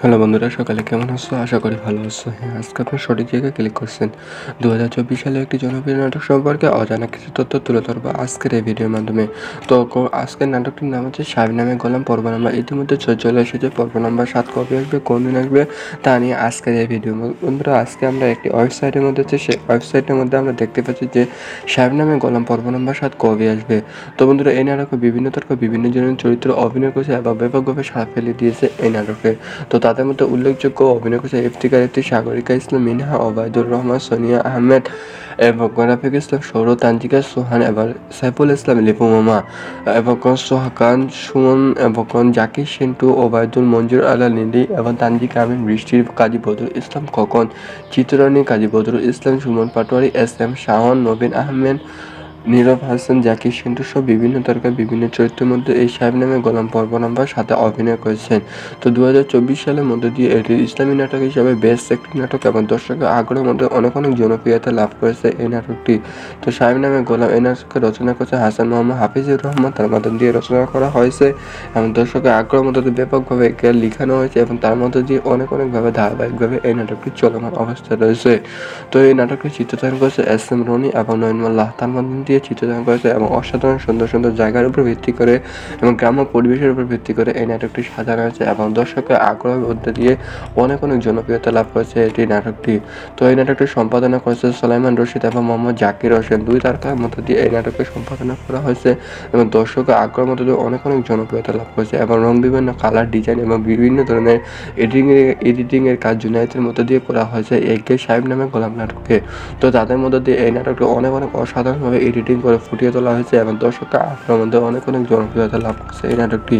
Hello বন্ধুরা, সকালে কেমন আছো? আশা করি ভালো আছো। হ্যাঁ, আজকে আপনি সঠিক জায়গায় ক্লিক করছেন। 2024 সালে একটি জনপ্রিয় নাটক সম্পর্কে অজানা কিছু তথ্য তুলে ধরবো আজকের এই ভিডিওর মাধ্যমে। তো আজকের নাটকটির নাম হচ্ছে সাহেব নামে গোলাম। পর্ব নাম্বার ইতিমধ্যে চলে এসেছে। পর্ব নাম্বার 7 কবে আসবে, কোন দিন আসবে তা নিয়ে আজকের এই ভিডিও। বন্ধুরা, আজকে আমরা একটি ওয়েবসাইটের মধ্যে হচ্ছে, সেই ওয়েবসাইটের মধ্যে আমরা দেখতে পাচ্ছি যে সাহেব নামে গোলাম পর্ব নাম্বার 7 কবে আসবে। তো বন্ধুরা, এই নাটকে বিভিন্ন জনের চরিত্র অভিনয় করেছে এবং ব্যাপকভাবে সাড়া ফেলে দিয়েছে এই নাটকে। তো তাদের মধ্যে উল্লেখযোগ্য অভিনয় করেছে ইফতিকার ইফতি, সাগরিকা ইসলাম মিনহা, ওবায়দুর রহমান, সোনিয়া আহমেদ এবং রাফিক ইসলাম সৌরভ, তানজিকা সোহান এবং সাইফুল ইসলাম লিপু মামা এবং সোহাকান সুমন এবং জাকির সিন্টু, ওবায়দুল, মঞ্জুর আলা লিলি এবং তানজিকা আমিন, বৃষ্টির, কাজী বদরুল ইসলাম খোকন, চিত্রানী, কাজী বদরুল ইসলাম, সুমন পাটোয়ারি, এস এম শাওন, নবীন আহমেদ, নীরব হাসান, জাকির সিন্টু সহ বিভিন্ন তারকা বিভিন্ন চরিত্রের মধ্যে এই সাহেব নামে গোলাম পর্ব নাম্বার 7 অভিনয় করেছেন। তো 2024 সালের মধ্যে দিয়ে এটি ইসলামী নাটক হিসাবে বেস্ট একটি নাটক এবং দর্শকের আগ্রহের মধ্যে অনেক জনপ্রিয়তা লাভ করেছে এই নাটকটি। তো সাহেব নামে গোলাম এই নাটককে রচনা করেছে হাসান মোহাম্মদ হাফিজুর রহমান, তার মাধ্যম দিয়ে রচনা করা হয়েছে এবং দর্শকের আগ্রহের মধ্যে দিয়ে ব্যাপকভাবে একে লিখানো হয়েছে এবং তার মধ্যে দিয়ে অনেকভাবে ধারাবাহিকভাবে এই নাটকটি চলমান অবস্থায় রয়েছে। তো এই নাটকটি চিত্রধারণ করেছে এস এম রনি এবং নয়নমাল্লাহ, তার মাধ্যম দিয়ে চিত্রধারণ করেছে এবং অসাধারণ সুন্দর জায়গার উপর ভিত্তি করে এবং গ্রাম্য পরিবেশের উপর ভিত্তি করে এই নাটকটি সাজানো হয়েছে এবং দর্শকের আগ্রহের মধ্যে দিয়ে অনেক জনপ্রিয়তা লাভ করেছে এটি নাটকটি। তো এই নাটকটি সম্পাদনা করেছে সুলাইমান রশিদ এবং মোহাম্মদ জাকির হোসেন, দুই তারকার মধ্য দিয়ে এই নাটকটি সম্পাদনা করা হয়েছে এবং দর্শকের আগ্রহের মধ্যে দিয়ে অনেক জনপ্রিয়তা লাভ করেছে এবং রং বিভিন্ন কালার ডিজাইন এবং বিভিন্ন ধরনের এডিটিংয়ের কাজ জুনায়েতের মধ্যে দিয়ে করা হয়েছে একে সাহেব নামে গোলাম নাটকে। তো তাদের মধ্যে দিয়ে এই নাটকটি অনেক অসাধারণভাবে এডিটিং করে ফুটিয়ে তোলা হয়েছে এবং দর্শকের আগ্রহের মধ্যে অনেক জনপ্রিয়তা লাভ করেছে এই নাটকটি।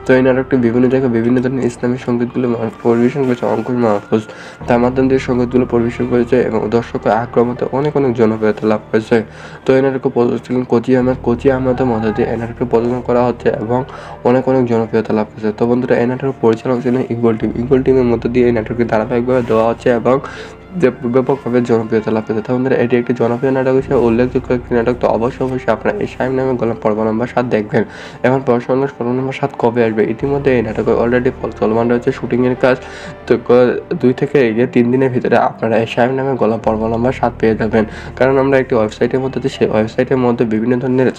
তো এই নাটকটি বিভিন্ন জায়গায় বিভিন্ন ধরনের ইসলামী সঙ্গীতগুলো পরিবেশন করেছে অঙ্কুশ মাহফুজ, তার মাধ্যম দিয়ে সঙ্গীতগুলো পরিবেশন করেছে এবং দর্শকের আগ্রহের মধ্যে অনেক জনপ্রিয়তা লাভ করেছে। তো এই নাটককে প্রযোজক ছিলেন কোচি আহমেদের মধ্যে দিয়ে এই নাটকটি প্রযোজনা করা হচ্ছে এবং অনেক জনপ্রিয়তা লাভ করেছে। তো বন্ধুরা, এই নাটকের পরিচালক ছিলেন ইগল টিমের মধ্যে দিয়ে এই নাটকটি ধারাবাহিকভাবে দেওয়া হচ্ছে এবং ব্যাপকভাবে জনপ্রিয়তা লাভ করেছে। তো বন্ধুরা, এটি একটি জনপ্রিয় নাটক হিসেবে উল্লেখযোগ্য একটি নাটক। তো অবশ্যই আপনারা এই সাহেব নামে গোলাম পর্ব নাম্বার 7 দেখবেন। এখন পর্ব নাম্বার 7 কবে আসবে? ইতিমধ্যে এই নাটকে অলরেডি চলমান রয়েছে শুটিংয়ের কাজ। তো 2 থেকে 3 দিনের ভিতরে আপনারা এই সাহেব নামে গোলাম পর্ব নাম্বার 7 পেয়ে যাবেন। কারণ আমরা একটি ওয়েবসাইটের মধ্যে দিই, সেই ওয়েবসাইটের মধ্যে বিভিন্ন ধরনের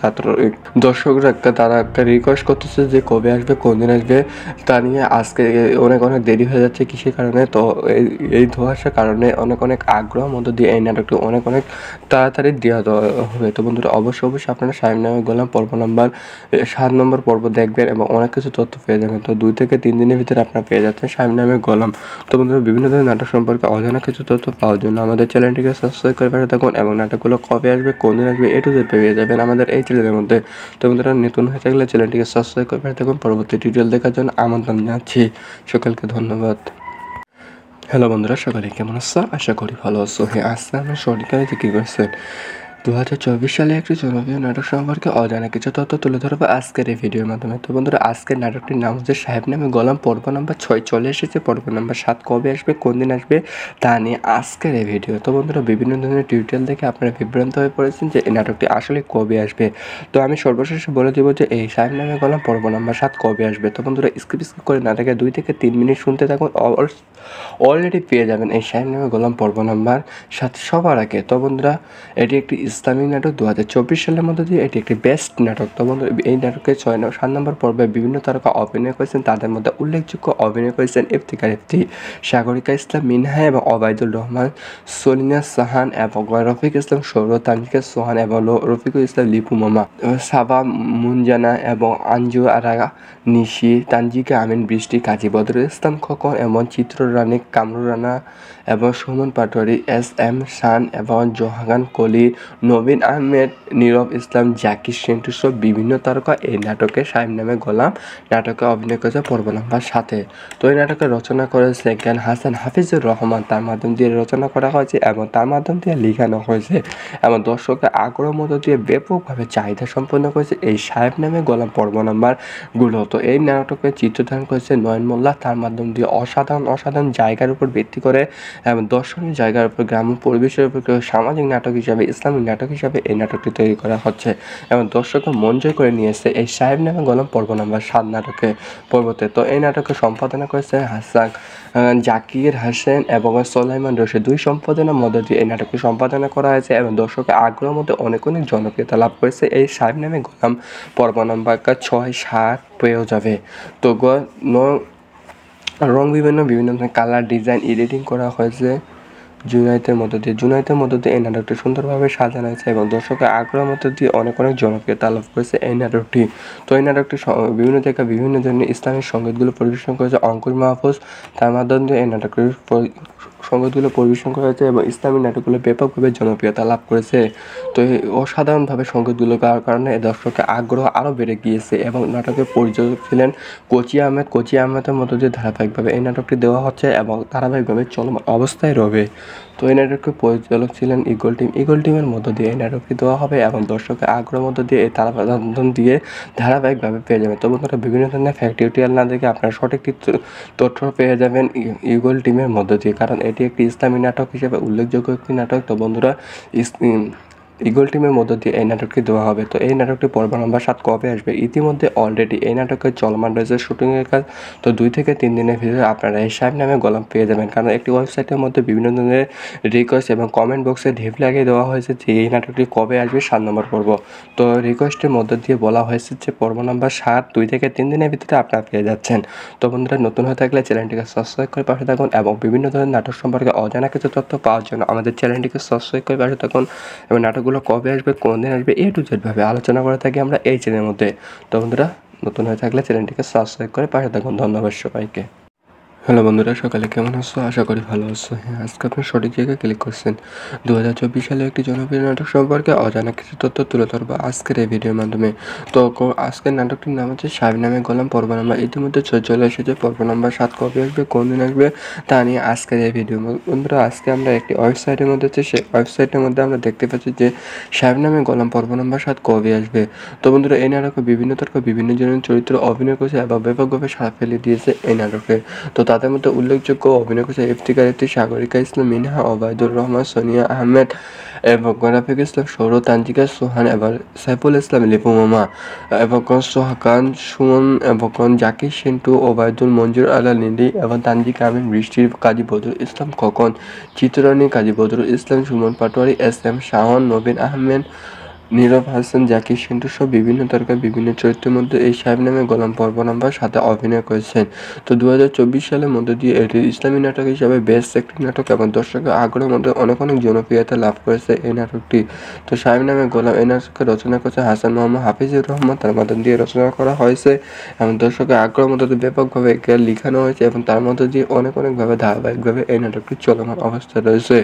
দর্শকরা তারা রিকোয়েস্ট করতেছে যে কবে আসবে, কোন দিন আসবে তা নিয়ে। আজকে অনেক দেরি হয়ে যাচ্ছে কিসের কারণে? তো এই ধোঁয়াশার কারণে অনেক আগ্রহের মধ্য দিয়ে এই নাটকটি অনেক তাড়াতাড়ি দেওয়া হবে। তো বন্ধুরা, অবশ্যই আপনারা সাহেব নামে গোলাম পর্ব নাম্বার 7 নম্বর পর্ব দেখবেন এবং অনেক কিছু তথ্য পেয়ে যাবেন। তো 2 থেকে 3 দিনের ভিতরে আপনারা পেয়ে যাচ্ছেন সাহেব নামে গোলাম। তো বন্ধুরা, বিভিন্ন ধরনের নাটক সম্পর্কে অজানা কিছু তথ্য পাওয়ার জন্য আমাদের চ্যানেলটিকে সাবস্ক্রাইব করে পাশে থাকুন এবং নাটকগুলো কবে আসবে, কোন দিন আসবে A to Z পেয়ে যাবেন আমাদের এই চ্যানেলের মধ্যে। তো বন্ধুরা, নতুন হয়ে থাকলে চ্যানেলটিকে সাবস্ক্রাইব করে পাশে থাকুন। পরবর্তী টিউটোরিয়াল দেখার জন্য আমন্ত্রণ জানাচ্ছি। সকলকে ধন্যবাদ। হ্যালো বন্ধুরা, সকালে কেমন আছো? আশা করি ভালো আছো। হ্যাঁ, আজকে আমরা সঠিকভাবে কী করছেন 2024 সালে একটি জনপ্রিয় নাটক সম্পর্কে অজানা কিছু তথ্য তুলে ধরবো আজকের এই ভিডিওর মাধ্যমে। তো বন্ধুরা, আজকের নাটকটির নাম হচ্ছে সাহেব নামে গোলাম। পর্ব নাম্বার 6 চলে এসেছে। পর্ব নাম্বার 7 কবে আসবে, কোন দিন আসবে তা নিয়ে আজকের এই ভিডিও। তো বন্ধুরা, বিভিন্ন ধরনের টিউটোরিয়াল দেখে আপনারা বিভ্রান্ত হয়ে পড়েছেন যে এই নাটকটি আসলে কবে আসবে। তো আমি সর্বশেষে বলে দেবো যে এই সাহেব নামে গোলাম পর্ব নাম্বার 7 কবে আসবে। তো বন্ধুরা, স্কিপ করে না দেখে 2 থেকে 3 মিনিট শুনতে থাকুন। অলরেডি পেয়ে যাবেন এই সাহেব নামে গোলাম পর্ব নাম্বার 7 সবার আগে। তো বন্ধুরা, এটি একটি ইসলামিক নাটক। 2024 সালের মধ্যে দিয়ে এটি একটি বেস্ট নাটক। তো বন্ধুরা, এই নাটকের 7 নম্বর পর্বে বিভিন্ন তারকা অভিনয় করেছেন। তাদের মধ্যে উল্লেখযোগ্য অভিনয় করেছেন ইফতিকার ইফতি, সাগরিকা ইসলাম মিনহা এবং ওবায়দুর রহমান, সলিনা সাহান এবং রফিক ইসলাম সৌরভ, তানজিকা সোহান এবং রফিকুল ইসলাম লিপু মামা, সাবা মুনজানা এবং আঞ্জু আরা নিশি, তানজিকা আমিন, বৃষ্টি, কাজী বদরুল ইসলাম খোকন এবং চিত্ররানী কামরুল রানা এবং সুমন পাটোয়ারি, এস এম শান এবং জোহাগান কলি, নবীন আহমেদ, নীরব ইসলাম, জাকির সিন্টু সহ বিভিন্ন তারকা এই নাটকে সাহেব নামে গোলাম নাটকে অভিনয় করেছে পর্ব নাম্বার 7। তো এই নাটকে রচনা করেছে জ্ঞান হাসান হাফিজুর রহমান, তার মাধ্যম দিয়ে রচনা করা হয়েছে এবং তার মাধ্যম দিয়ে লিখানো হয়েছে এবং দর্শকের আগ্রহ মধ্য দিয়ে ব্যাপকভাবে চাহিদা সম্পন্ন করেছে এই সাহেব নামে গোলাম পর্ব নাম্বারগুলো। তো এই নাটকে চিত্রধারণ করেছে নয়ন মোল্লা, তার মাধ্যম দিয়ে অসাধারণ জায়গার উপর ভিত্তি করে এবং দর্শনীয় জায়গার উপর, গ্রাম্য পরিবেশের উপর সামাজিক নাটক হিসাবে ইসলামিক নাটক হিসাবে এই নাটকটি তৈরি করা হচ্ছে এবং দর্শককে মন জয় করে নিয়েছে এই সাহেব নামে গোলাম পর্ব নাম্বার 7 নাটকে পর্বতে। তো এই নাটকে সম্পাদনা করেছে হাসান জাকির হোসেন এবং সোলাইমান রশিদ। দুই সম্পাদনার মধ্যে দিয়ে এই নাটকটি সম্পাদনা করা হয়েছে এবং দর্শকের আগ্রহের মধ্যে অনেক জনপ্রিয়তা লাভ করেছে এই সাহেব নামে গোলাম পর্ব নাম্বার 6-7 পেয়েও যাবে। তো রং বিভিন্ন ধরনের কালার ডিজাইন এডিটিং করা হয়েছে জুনায়েতের মধ্য দিয়ে এই নাটকটি সুন্দরভাবে সাজানো হয়েছে এবং দর্শকের আগ্রহের মধ্য দিয়ে অনেক জনপ্রিয়তা লাভ করেছে এই নাটকটি। তো এই নাটকটি বিভিন্ন জায়গায় বিভিন্ন ধরনের ইসলামিক সঙ্গীতগুলো পরিবেশন করেছে অঙ্কুর মাহফুজ। তার মাধ্যমে দিয়ে এই নাটকটির সঙ্গীতগুলো পরিবেশন করা হয়েছে এবং ইসলামিক নাটকগুলো ব্যাপকভাবে জনপ্রিয়তা লাভ করেছে। তো এই অসাধারণভাবে সঙ্গীতগুলো গাওয়ার কারণে এই দর্শকের আগ্রহ আরও বেড়ে গিয়েছে এবং নাটকের পরিচালক ছিলেন কোচি আহমেদের মধ্য দিয়ে ধারাবাহিকভাবে এই নাটকটি দেওয়া হচ্ছে এবং ধারাবাহিকভাবে চলমান অবস্থায় রবে। তো এই নাটকের পরিচালক ছিলেন ইগল টিমের মধ্য দিয়ে এই নাটকটি দেওয়া হবে এবং দর্শকের আগ্রহের মধ্য দিয়ে এই তারাবান্ধন দিয়ে ধারাবাহিকভাবে পেয়ে যাবেন। তো বন্ধুরা বিভিন্ন ধরনের ফ্যাক্ট টিউটোরিয়াল না দেখে আপনারা সঠিক তথ্য পেয়ে যাবেন ইগল টিমের মধ্য দিয়ে, কারণ এটি একটি ইসলামী নাটক হিসেবে উল্লেখযোগ্য একটি নাটক। তো বন্ধুরা ইগল টিমের মধ্য দিয়ে এই নাটকটি দেওয়া হবে। তো এই নাটকটি পর্ব নাম্বার 7 কবে আসবে? ইতিমধ্যে অলরেডি এই নাটকের চলমান রয়েছে শুটিংয়ের কাজ। তো 2 থেকে 3 দিনের ভিতরে আপনারা এই সাহেব নামে গোলাম পেয়ে যাবেন, কারণ একটি ওয়েবসাইটের মধ্যে বিভিন্ন ধরনের রিকোয়েস্ট এবং কমেন্ট বক্সে ঢিপ লাগিয়ে দেওয়া হয়েছে যে এই নাটকটি কবে আসবে 7 নম্বর পর্ব। তো রিকোয়েস্টের মধ্য দিয়ে বলা হয়েছে যে পর্ব নাম্বার 7 2 থেকে 3 দিনের ভিতরে আপনারা পেয়ে যাচ্ছেন। তো বন্ধুরা নতুন হয়ে থাকলে চ্যানেলটিকে সাবস্ক্রাইব করে পাশে থাকুন এবং বিভিন্ন ধরনের নাটক সম্পর্কে অজানা কিছু তথ্য পাওয়ার জন্য আমাদের চ্যানেলটিকে সাবস্ক্রাইব করে পাশে থাকুন এবং নাটকগুলো কবে আসবে কোন দিন আসবে A to Z ভাবে আলোচনা করে থাকি আমরা এই চ্যানেলের মধ্যে। তো বন্ধুরা নতুন হয়ে থাকলে চ্যানেলটিকে সাবস্ক্রাইব করে পাশে থাকুন। ধন্যবাদ সবাইকে। হ্যালো বন্ধুরা, সকালে কেমন আছো? আশা করি ভালো আছো। হ্যাঁ, আজকে আপনি সঠিক জায়গায় ক্লিক করছেন। 2024 সালে একটি জনপ্রিয় নাটক সম্পর্কে অজানা কিছু তথ্য তুলে ধরবো আজকের এই ভিডিওর মাধ্যমে। তো আজকের নাটকটির নাম হচ্ছে সাহেব নামে গোলাম পর্ব নাম্বার ইতিমধ্যে চলে এসেছে। পর্ব নাম্বার 7 কবে আসবে কোন দিন আসবে তা নিয়ে আজকের এই ভিডিও। বন্ধুরা আজকে আমরা একটি ওয়েবসাইটের মধ্যে সেই ওয়েবসাইটের মধ্যে আমরা দেখতে পাচ্ছি যে সাহেব নামে গোলাম পর্ব নাম্বার 7 কবে আসবে। তো বন্ধুরা এই নাটকে বিভিন্ন জনের চরিত্র অভিনয় করেছে এবং ব্যাপকভাবে সাড়া ফেলে দিয়েছে এই নাটকে। তো তাদের মধ্যে উল্লেখযোগ্য অভিনয় করেছে ইফতিকার ইফতি, সাগরিকা ইসলাম মিনহা, ওবায়দুর রহমান, সোনিয়া আহমেদ এবং রাফিক ইসলাম সৌর, তানজিকা সোহান এবং সাইফুল ইসলাম লিপু মামা এবং সোহাকান সুমন এবং জাকির সিন্টু, ওবায়দুল, মঞ্জুর আলা নিলি এবং তানজিকা আমিন, বৃষ্টির, কাজী বদরুল ইসলাম খোকন, চিত্রানী, কাজী বদরুল ইসলাম, সুমন পাটোয়ারি, SM শাওন, নবীন আহমেদ, নীরব হাসান, জাকির সিন্টু সহ বিভিন্ন তারকার বিভিন্ন চরিত্রের মধ্যে এই সাহেব নামে গোলাম পর্ব নাম্বার 7 অভিনয় করেছেন। তো 2024 সালের মধ্যে দিয়ে এটি ইসলামী নাটক হিসাবে বেস্ট একটি নাটক এবং দর্শকের আগ্রহের মধ্যে অনেক জনপ্রিয়তা লাভ করেছে এই নাটকটি। তো সাহেব নামে গোলাম এই নাটককে রচনা করেছে হাসান মোহাম্মদ হাফিজুর রহমান, তার মাধ্যম দিয়ে রচনা করা হয়েছে এবং দর্শকের আগ্রহের মধ্যে ব্যাপকভাবে একে লিখানো হয়েছে এবং তার মধ্যে দিয়ে অনেকভাবে ধারাবাহিকভাবে এই নাটকটি চলমান অবস্থায় রয়েছে।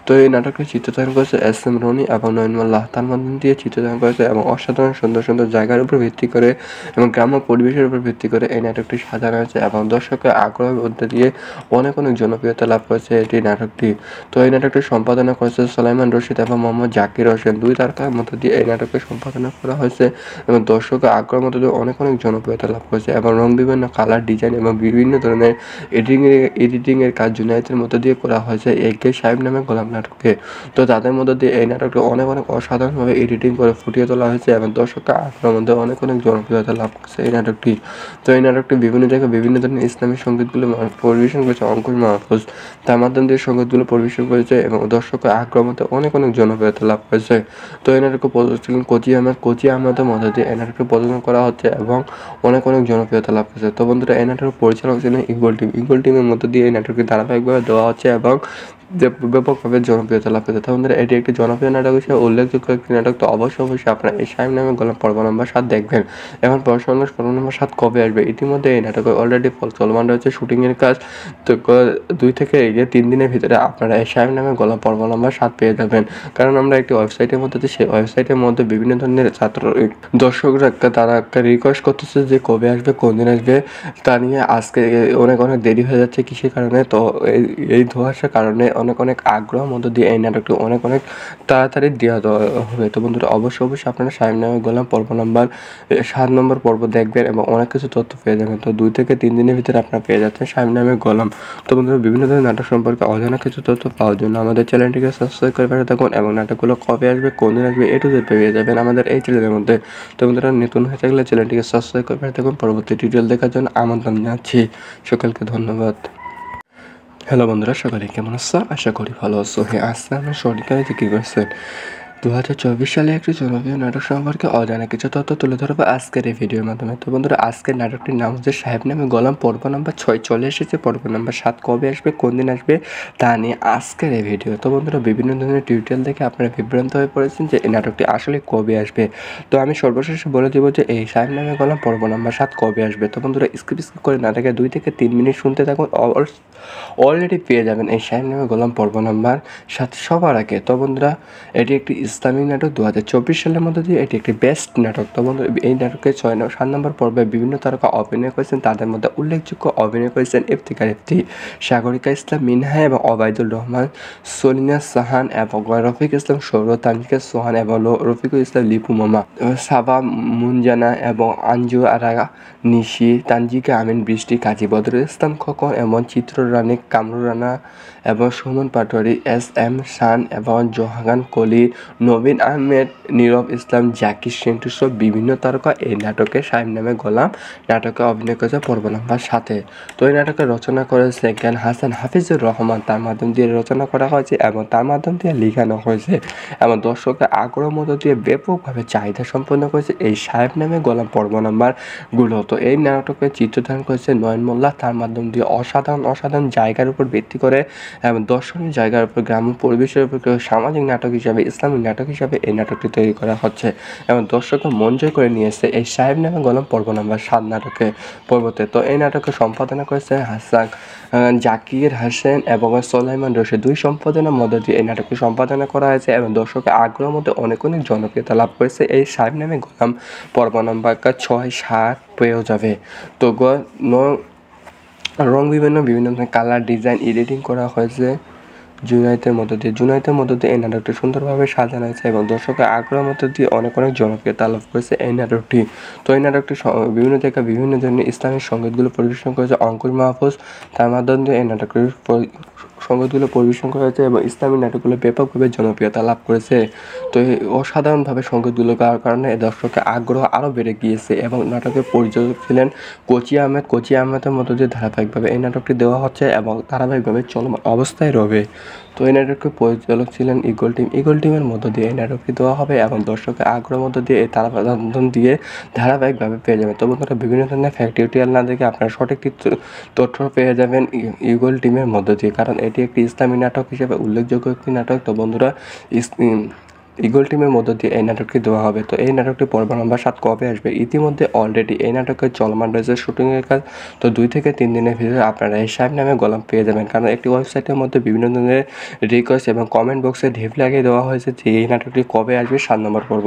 তো এই নাটকটি চিত্রধারণ করেছে SM রনি এবং নয়নমাল্লাহ, তার মাধ্যম দিয়ে চিত্রধারণ করেছে এবং অসাধারণ সুন্দর জায়গার উপর ভিত্তি করে এবং গ্রাম্য পরিবেশের উপর ভিত্তি করে এই নাটকটি সাজানো হয়েছে এবং দর্শকের আগ্রহের মধ্যে দিয়ে অনেক জনপ্রিয়তা লাভ করেছে এটি নাটকটি। তো এই নাটকটি সম্পাদনা করেছে সোলাইমান রশিদ এবং মোহাম্মদ জাকির হোসেন, 2 তারকার মধ্য দিয়ে এই নাটকটি সম্পাদনা করা হয়েছে এবং দর্শকের আগ্রহের মধ্যে দিয়ে অনেক জনপ্রিয়তা লাভ করেছে এবং বিভিন্ন কালার ডিজাইন এবং বিভিন্ন ধরনের এডিটিংয়ের কাজ জুনায়েতের মধ্য দিয়ে করা হয়েছে একে সাহেব নামে গোলাম নাটকে। তো তাদের মধ্য দিয়ে এই নাটকটি অনেক অসাধারণভাবে এডিটিং করে ফুটিয়ে তোলা হয়েছে এবং দর্শকের আগ্রহের মধ্যে অনেক জনপ্রিয়তা লাভ করেছে এই নাটকটি। তো এই নাটকটি বিভিন্ন জায়গায় বিভিন্ন ধরনের ইসলামিক সঙ্গীতগুলো পরিবেশন করেছে অঙ্কুর মাহফুজ, তার মাধ্যম দিয়ে সঙ্গীতগুলো পরিবেশন করেছে এবং দর্শকের আগ্রহের মধ্যে অনেক জনপ্রিয়তা লাভ করেছে। তো এই নাটকে প্রযোজক ছিলেন কোচি আহমেদের মধ্য দিয়ে এই নাটকটি প্রযোজনা করা হচ্ছে এবং অনেক জনপ্রিয়তা লাভ করেছে। তো বন্ধুরা এই নাটকের পরিচালক ছিলেন ইগল টিমের মধ্য দিয়ে এই নাটকটি ধারাবাহিকভাবে দেওয়া হচ্ছে এবং ব্যাপকভাবে জনপ্রিয়তা লাভ করেছে। তো বন্ধুরা এটি একটি জনপ্রিয় নাটক হিসেবে উল্লেখযোগ্য একটি নাটক। তো অবশ্যই আপনারা এই সাহেব নামে গোলাম পর্ব নাম্বার 7 দেখবেন। এখন পর্ব নাম্বার 7 কবে আসবে? ইতিমধ্যে এই নাটকে অলরেডি চলমান রয়েছে শুটিংয়ের কাজ। তো 2 থেকে 3 দিনের ভিতরে আপনারা এই সাহেব নামে গোলাম পর্ব নাম্বার 7 পেয়ে যাবেন, কারণ আমরা একটি ওয়েবসাইটের মধ্যে সেই ওয়েবসাইটের মধ্যে বিভিন্ন ধরনের দর্শকরা তারা রিকোয়েস্ট করতেছে যে কবে আসবে কোন দিন আসবে তা নিয়ে আজকে অনেক দেরি হয়ে যাচ্ছে কিসের কারণে। তো এই ধোঁয়াশার কারণে অনেক আগ্রহের মধ্য দিয়ে এই নাটকটি অনেক তাড়াতাড়ি দেওয়া হবে। তো বন্ধুরা বন্ধুরা অবশ্যই আপনারা সাহেব নামে গোলাম পর্ব নাম্বার 7 নম্বর পর্ব দেখবেন এবং অনেক কিছু তথ্য পেয়ে যাবেন। তো 2 থেকে 3 দিনের ভিতরে আপনারা পেয়ে যাচ্ছেন সাহেব নামে গোলাম। তো বন্ধুরা বিভিন্ন ধরনের নাটক সম্পর্কে অজানা কিছু তথ্য পাওয়ার জন্য আমাদের চ্যানেলটিকে সাবস্ক্রাইব করে পাশে থাকুন এবং নাটকগুলো কবে আসবে, কোন দিন আসবে, A to Z পেয়ে যাবেন আমাদের এই চ্যানেলের মধ্যে। তো বন্ধুরা নতুন হয়ে থাকলে চ্যানেলটিকে সাবস্ক্রাইব করে পাশে থাকুন। পরবর্তী টিউটোরিয়াল দেখার জন্য আমন্ত্রণ জানাচ্ছি। সকলকে ধন্যবাদ। হ্যালো বন্ধুরা, সকালে কেমন আছো? আশা করি ভালো আছো। হ্যাঁ, আজকে আমরা সঠিকভাবে কি করছেন 2024 সালে একটি জনপ্রিয় নাটক সম্পর্কে অজানা কিছু তথ্য তুলে ধরবো আজকের এই ভিডিওর মাধ্যমে। তো বন্ধুরা আজকের নাটকটির নাম হচ্ছে সাহেব নামে গোলাম। পর্ব নাম্বার 6 চলে এসেছে। পর্ব নাম্বার 7 কবে আসবে, কোন দিন আসবে তা নিয়ে আজকের এই ভিডিও। তো বন্ধুরা বিভিন্ন ধরনের টিউটোরিয়াল দেখে আপনারা বিভ্রান্ত হয়ে পড়েছেন যে এই নাটকটি আসলে কবে আসবে। তো আমি সর্বশেষে বলে দেবো যে এই সাহেব নামে গোলাম পর্ব নাম্বার 7 কবে আসবে। তো বন্ধুরা স্কিপ করে না দেখে 2 থেকে 3 মিনিট শুনতে থাকুন। অলরেডি পেয়ে যাবেন এই সাহেব নামে গোলাম পর্ব নাম্বার 7 সবার আগে। তো বন্ধুরা এটি একটি ইসলামিক নাটক। 2024 সালের মধ্যে দিয়ে এটি একটি বেস্ট নাটক। তো বন্ধুরা এই নাটকের 7 নম্বর পর্বে বিভিন্ন তারকা অভিনয় করেছেন। তাদের মধ্যে উল্লেখযোগ্য অভিনয় করেছেন ইফতিখার ইফতি, সাগরিকা ইসলাম মিনহা এবং ওবায়দুর রহমান, সলিনা সাহান এবং রফিক ইসলাম সৌরভ, তানজিকা সোহান এবং রফিকুল ইসলাম লিপু মামা, সাবা মুনজানা এবং আঞ্জু আরা নিশি, তানজিকা আমিন বৃষ্টি, কাজী বদরুল ইসলাম খোকন এবং চিত্ররানী কামরুল রানা এবং সুমন পাটোয়ারি, SM শান এবং জোহাগান কলি, নবীন আহমেদ, নীরব ইসলাম, জাকির সেন্টু সব বিভিন্ন তারকা এই নাটকে সাহেব নামে গোলাম নাটকে অভিনয় করেছে পর্ব নাম্বার 7। তো এই নাটকে রচনা করেছে জ্ঞান হাসান হাফিজুর রহমান। তার মাধ্যম দিয়ে রচনা করা হয়েছে এবং তার মাধ্যম দিয়ে লেখানো হয়েছে এবং দর্শকের আগ্রহ মধ্য দিয়ে ব্যাপকভাবে চাহিদা সম্পন্ন করেছে এই সাহেব নামে গোলাম পর্ব নাম্বারগুলো। তো এই নাটকে চিত্রধারণ করেছে নয়ন মোল্লা। তার মাধ্যম দিয়ে অসাধারণ জায়গার উপর ভিত্তি করে এবং দর্শনীয় জায়গার উপর, গ্রাম্য পরিবেশের উপর সামাজিক নাটক হিসাবে, ইসলামিক নাটক হিসাবে এই নাটকটি তৈরি করা হচ্ছে এবং দর্শককে মন জয় করে নিয়েছে এই সাহেব নামে গোলাম পর্ব নাম্বার 7 নাটকে পর্বতে। তো এই নাটকে সম্পাদনা করেছে জাকির হাসান এবং সোলাইমান রশিদ। 2 সম্পাদনার মধ্যে দিয়ে এই নাটকটি সম্পাদনা করা হয়েছে এবং দর্শকের আগ্রহের মধ্যে অনেক জনপ্রিয়তা লাভ করেছে এই সাহেব নামে গোলাম পর্ব নাম্বার 6-7 পেয়েও যাবে। তো রং বিভিন্ন ধরনের কালার, ডিজাইন, এডিটিং করা হয়েছে জুনায়েতের মধ্য দিয়ে এই নাটকটি সুন্দরভাবে সাজানো হয়েছে এবং দর্শকের আগ্রহের মধ্য দিয়ে অনেক জনপ্রিয়তা লাভ করেছে এই নাটকটি। তো এই নাটকটি বিভিন্ন জায়গায় বিভিন্ন ধরনের ইসলামিক সঙ্গীতগুলো পরিবেশন করেছে অঙ্কুর মাহফুজ। তার মাধ্যমে দিয়ে এই নাটকটির সঙ্গীতগুলো পরিবেশন করা হয়েছে এবং ইসলামিক নাটকগুলো ব্যাপকভাবে জনপ্রিয়তা লাভ করেছে। তো এই অসাধারণভাবে সঙ্গীতগুলো গাওয়ার কারণে দর্শকের আগ্রহ আরও বেড়ে গিয়েছে এবং নাটকের পরিচালক ছিলেন কোচি আহমেদের মধ্য দিয়ে ধারাবাহিকভাবে এই নাটকটি দেওয়া হচ্ছে এবং ধারাবাহিকভাবে চলমান অবস্থায় রবে। তো এই নাটকের পরিচালক ছিলেন ইগল টিমের মধ্য দিয়ে এই নাটকটি দেওয়া হবে এবং দর্শকের আগ্রহের মধ্য দিয়ে এই তারাবান্ধন দিয়ে ধারাবাহিকভাবে পেয়ে যাবেন। তো বন্ধুরা বিভিন্ন ধরনের টিউটোরিয়াল না দেখে আপনারা সঠিক তথ্য পেয়ে যাবেন ইগল টিমের মধ্য দিয়ে, কারণ এটি একটি ইসলামী নাটক হিসেবে উল্লেখযোগ্য একটি নাটক। তো বন্ধুরা ইগল টিমের মধ্য দিয়ে এই নাটকটি দেওয়া হবে। তো এই নাটকটি পর্ব নাম্বার 7 কবে আসবে? ইতিমধ্যে অলরেডি এই নাটকের চলমান রয়েছে শুটিংয়ের কাজ। তো 2 থেকে 3 দিনের ভিতরে আপনারা এই সাহেব নামে গোলাম পেয়ে যাবেন, কারণ একটি ওয়েবসাইটের মধ্যে বিভিন্ন ধরনের রিকোয়েস্ট এবং কমেন্ট বক্সে ঢিপ লাগিয়ে দেওয়া হয়েছে যে এই নাটকটি কবে আসবে 7 নম্বর পর্ব।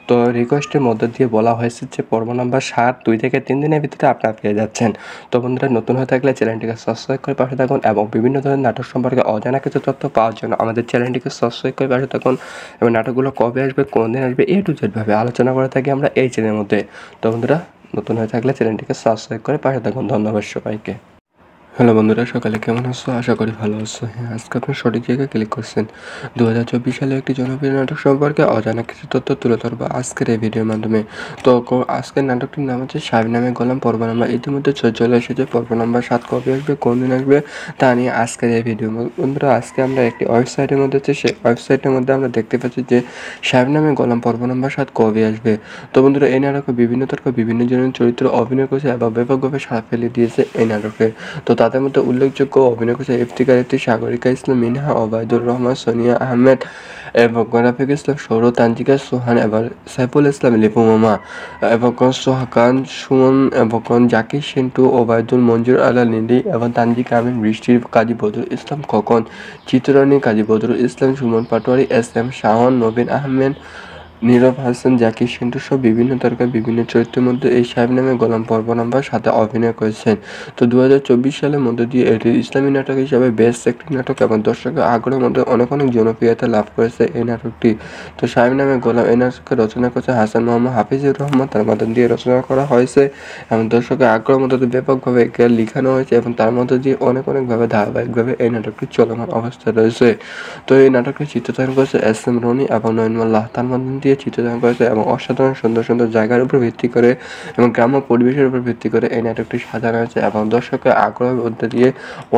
তো রিকোয়েস্টের মধ্য দিয়ে বলা হয়েছে যে পর্ব নাম্বার 7 2 থেকে 3 দিনের ভিতরে আপনারা পেয়ে যাচ্ছেন। তো বন্ধুরা নতুন হয়ে থাকলে চ্যানেলটিকে সাবস্ক্রাইব করে পাশে থাকুন এবং বিভিন্ন ধরনের নাটক সম্পর্কে অজানা কিছু তথ্য পাওয়ার জন্য আমাদের চ্যানেলটিকে সাবস্ক্রাইব করে পাশে থাকুন এবং নাটকগুলো কবে আসবে, কোন দিন আসবে, A to Z ভাবে আলোচনা করে থাকি আমরা এই চ্যানেলের মধ্যে। তো বন্ধুরা নতুন হয়ে থাকলে চ্যানেলটিকে সাবস্ক্রাইব করে পাশে থাকুন। ধন্যবাদ সবাইকে। হ্যালো বন্ধুরা, সকালে কেমন আছো? আশা করি ভালো আছো। হ্যাঁ, আজকে আপনি সঠিক জায়গায় ক্লিক করছেন। 2024 সালে একটি জনপ্রিয় নাটক সম্পর্কে অজানা কিছু তথ্য তুলে ধরবো আজকের এই ভিডিওর মাধ্যমে। তো আজকের নাটকটির নাম হচ্ছে সাহেব নামে গোলাম পর্ব নাম্বার ইতিমধ্যে চলে এসেছে। পর্ব নাম্বার 7 কবে আসবে, কোন দিন আসবে তা নিয়ে আজকের এই ভিডিও। বন্ধুরা আজকে আমরা একটি ওয়েবসাইটের মধ্যে সেই ওয়েবসাইটের মধ্যে আমরা দেখতে পাচ্ছি যে সাহেব নামে গোলাম পর্ব নাম্বার 7 কবে আসবে। তো বন্ধুরা এই নাটকে বিভিন্ন জনের চরিত্র অভিনয় করেছে এবং ব্যাপকভাবে সাড়া ফেলে দিয়েছে এই নাটকে। তো তাদের মধ্যে উল্লেখযোগ্য অভিনয় করেছে ইফতিখার ইফতি, সাগরিকা ইসলাম মিনহা, ওবায়দুর রহমান, সোনিয়া আহমেদ এবং রফিক ইসলাম সৌরভ, তানজিকা সোহান এবং সাইফুল ইসলাম লিপু মামা এবং সোহাগান সুমন এবং জাকির সেন্টু, ওবায়দুল মঞ্জুর আলা লিলি এবং তানজিকা আমিন বৃষ্টি, কাজী বদরুল ইসলাম খোকন, চিত্ররানী, কাজী বদরুল ইসলাম, সুমন পাটোয়ারি, SM শাহন, নবীন আহমেদ নীরব হাসান, জাকির সেন্টু সহ বিভিন্ন তারকা বিভিন্ন চরিত্রের মধ্যে এই সাহেব নামে গোলাম পর্ব নাম্বার 7 অভিনয় করেছেন। তো 2024 সালের মধ্য দিয়ে এটি ইসলামী নাটক হিসাবে বেস্ট একটি নাটক এবং দর্শকের আগ্রহের মধ্যে অনেক জনপ্রিয়তা লাভ করেছে এই নাটকটি। তো সাহেব নামে গোলাম এই নাটককে রচনা করেছে হাসান মোহাম্মদ হাফিজুর রহমান, তার মাধ্যম দিয়ে রচনা করা হয়েছে এবং দর্শকের আগ্রহের মধ্যে ব্যাপকভাবে একে লিখানো হয়েছে এবং তার মধ্যে দিয়ে অনেকভাবে ধারাবাহিকভাবে এই নাটকটি চলমান অবস্থায় রয়েছে। তো এই নাটকটি চিত্রধারণ করেছে এস.এম. রনি এবং নয়ন মোল্লাহ, তার মাধ্যম দিয়ে চিত্রধারণ করেছে এবং অসাধারণ সুন্দর জায়গার উপর ভিত্তি করে এবং গ্রাম্য পরিবেশের উপর ভিত্তি করে এই নাটকটি সাজানো হয়েছে এবং দর্শকের আগ্রহের মধ্যে দিয়ে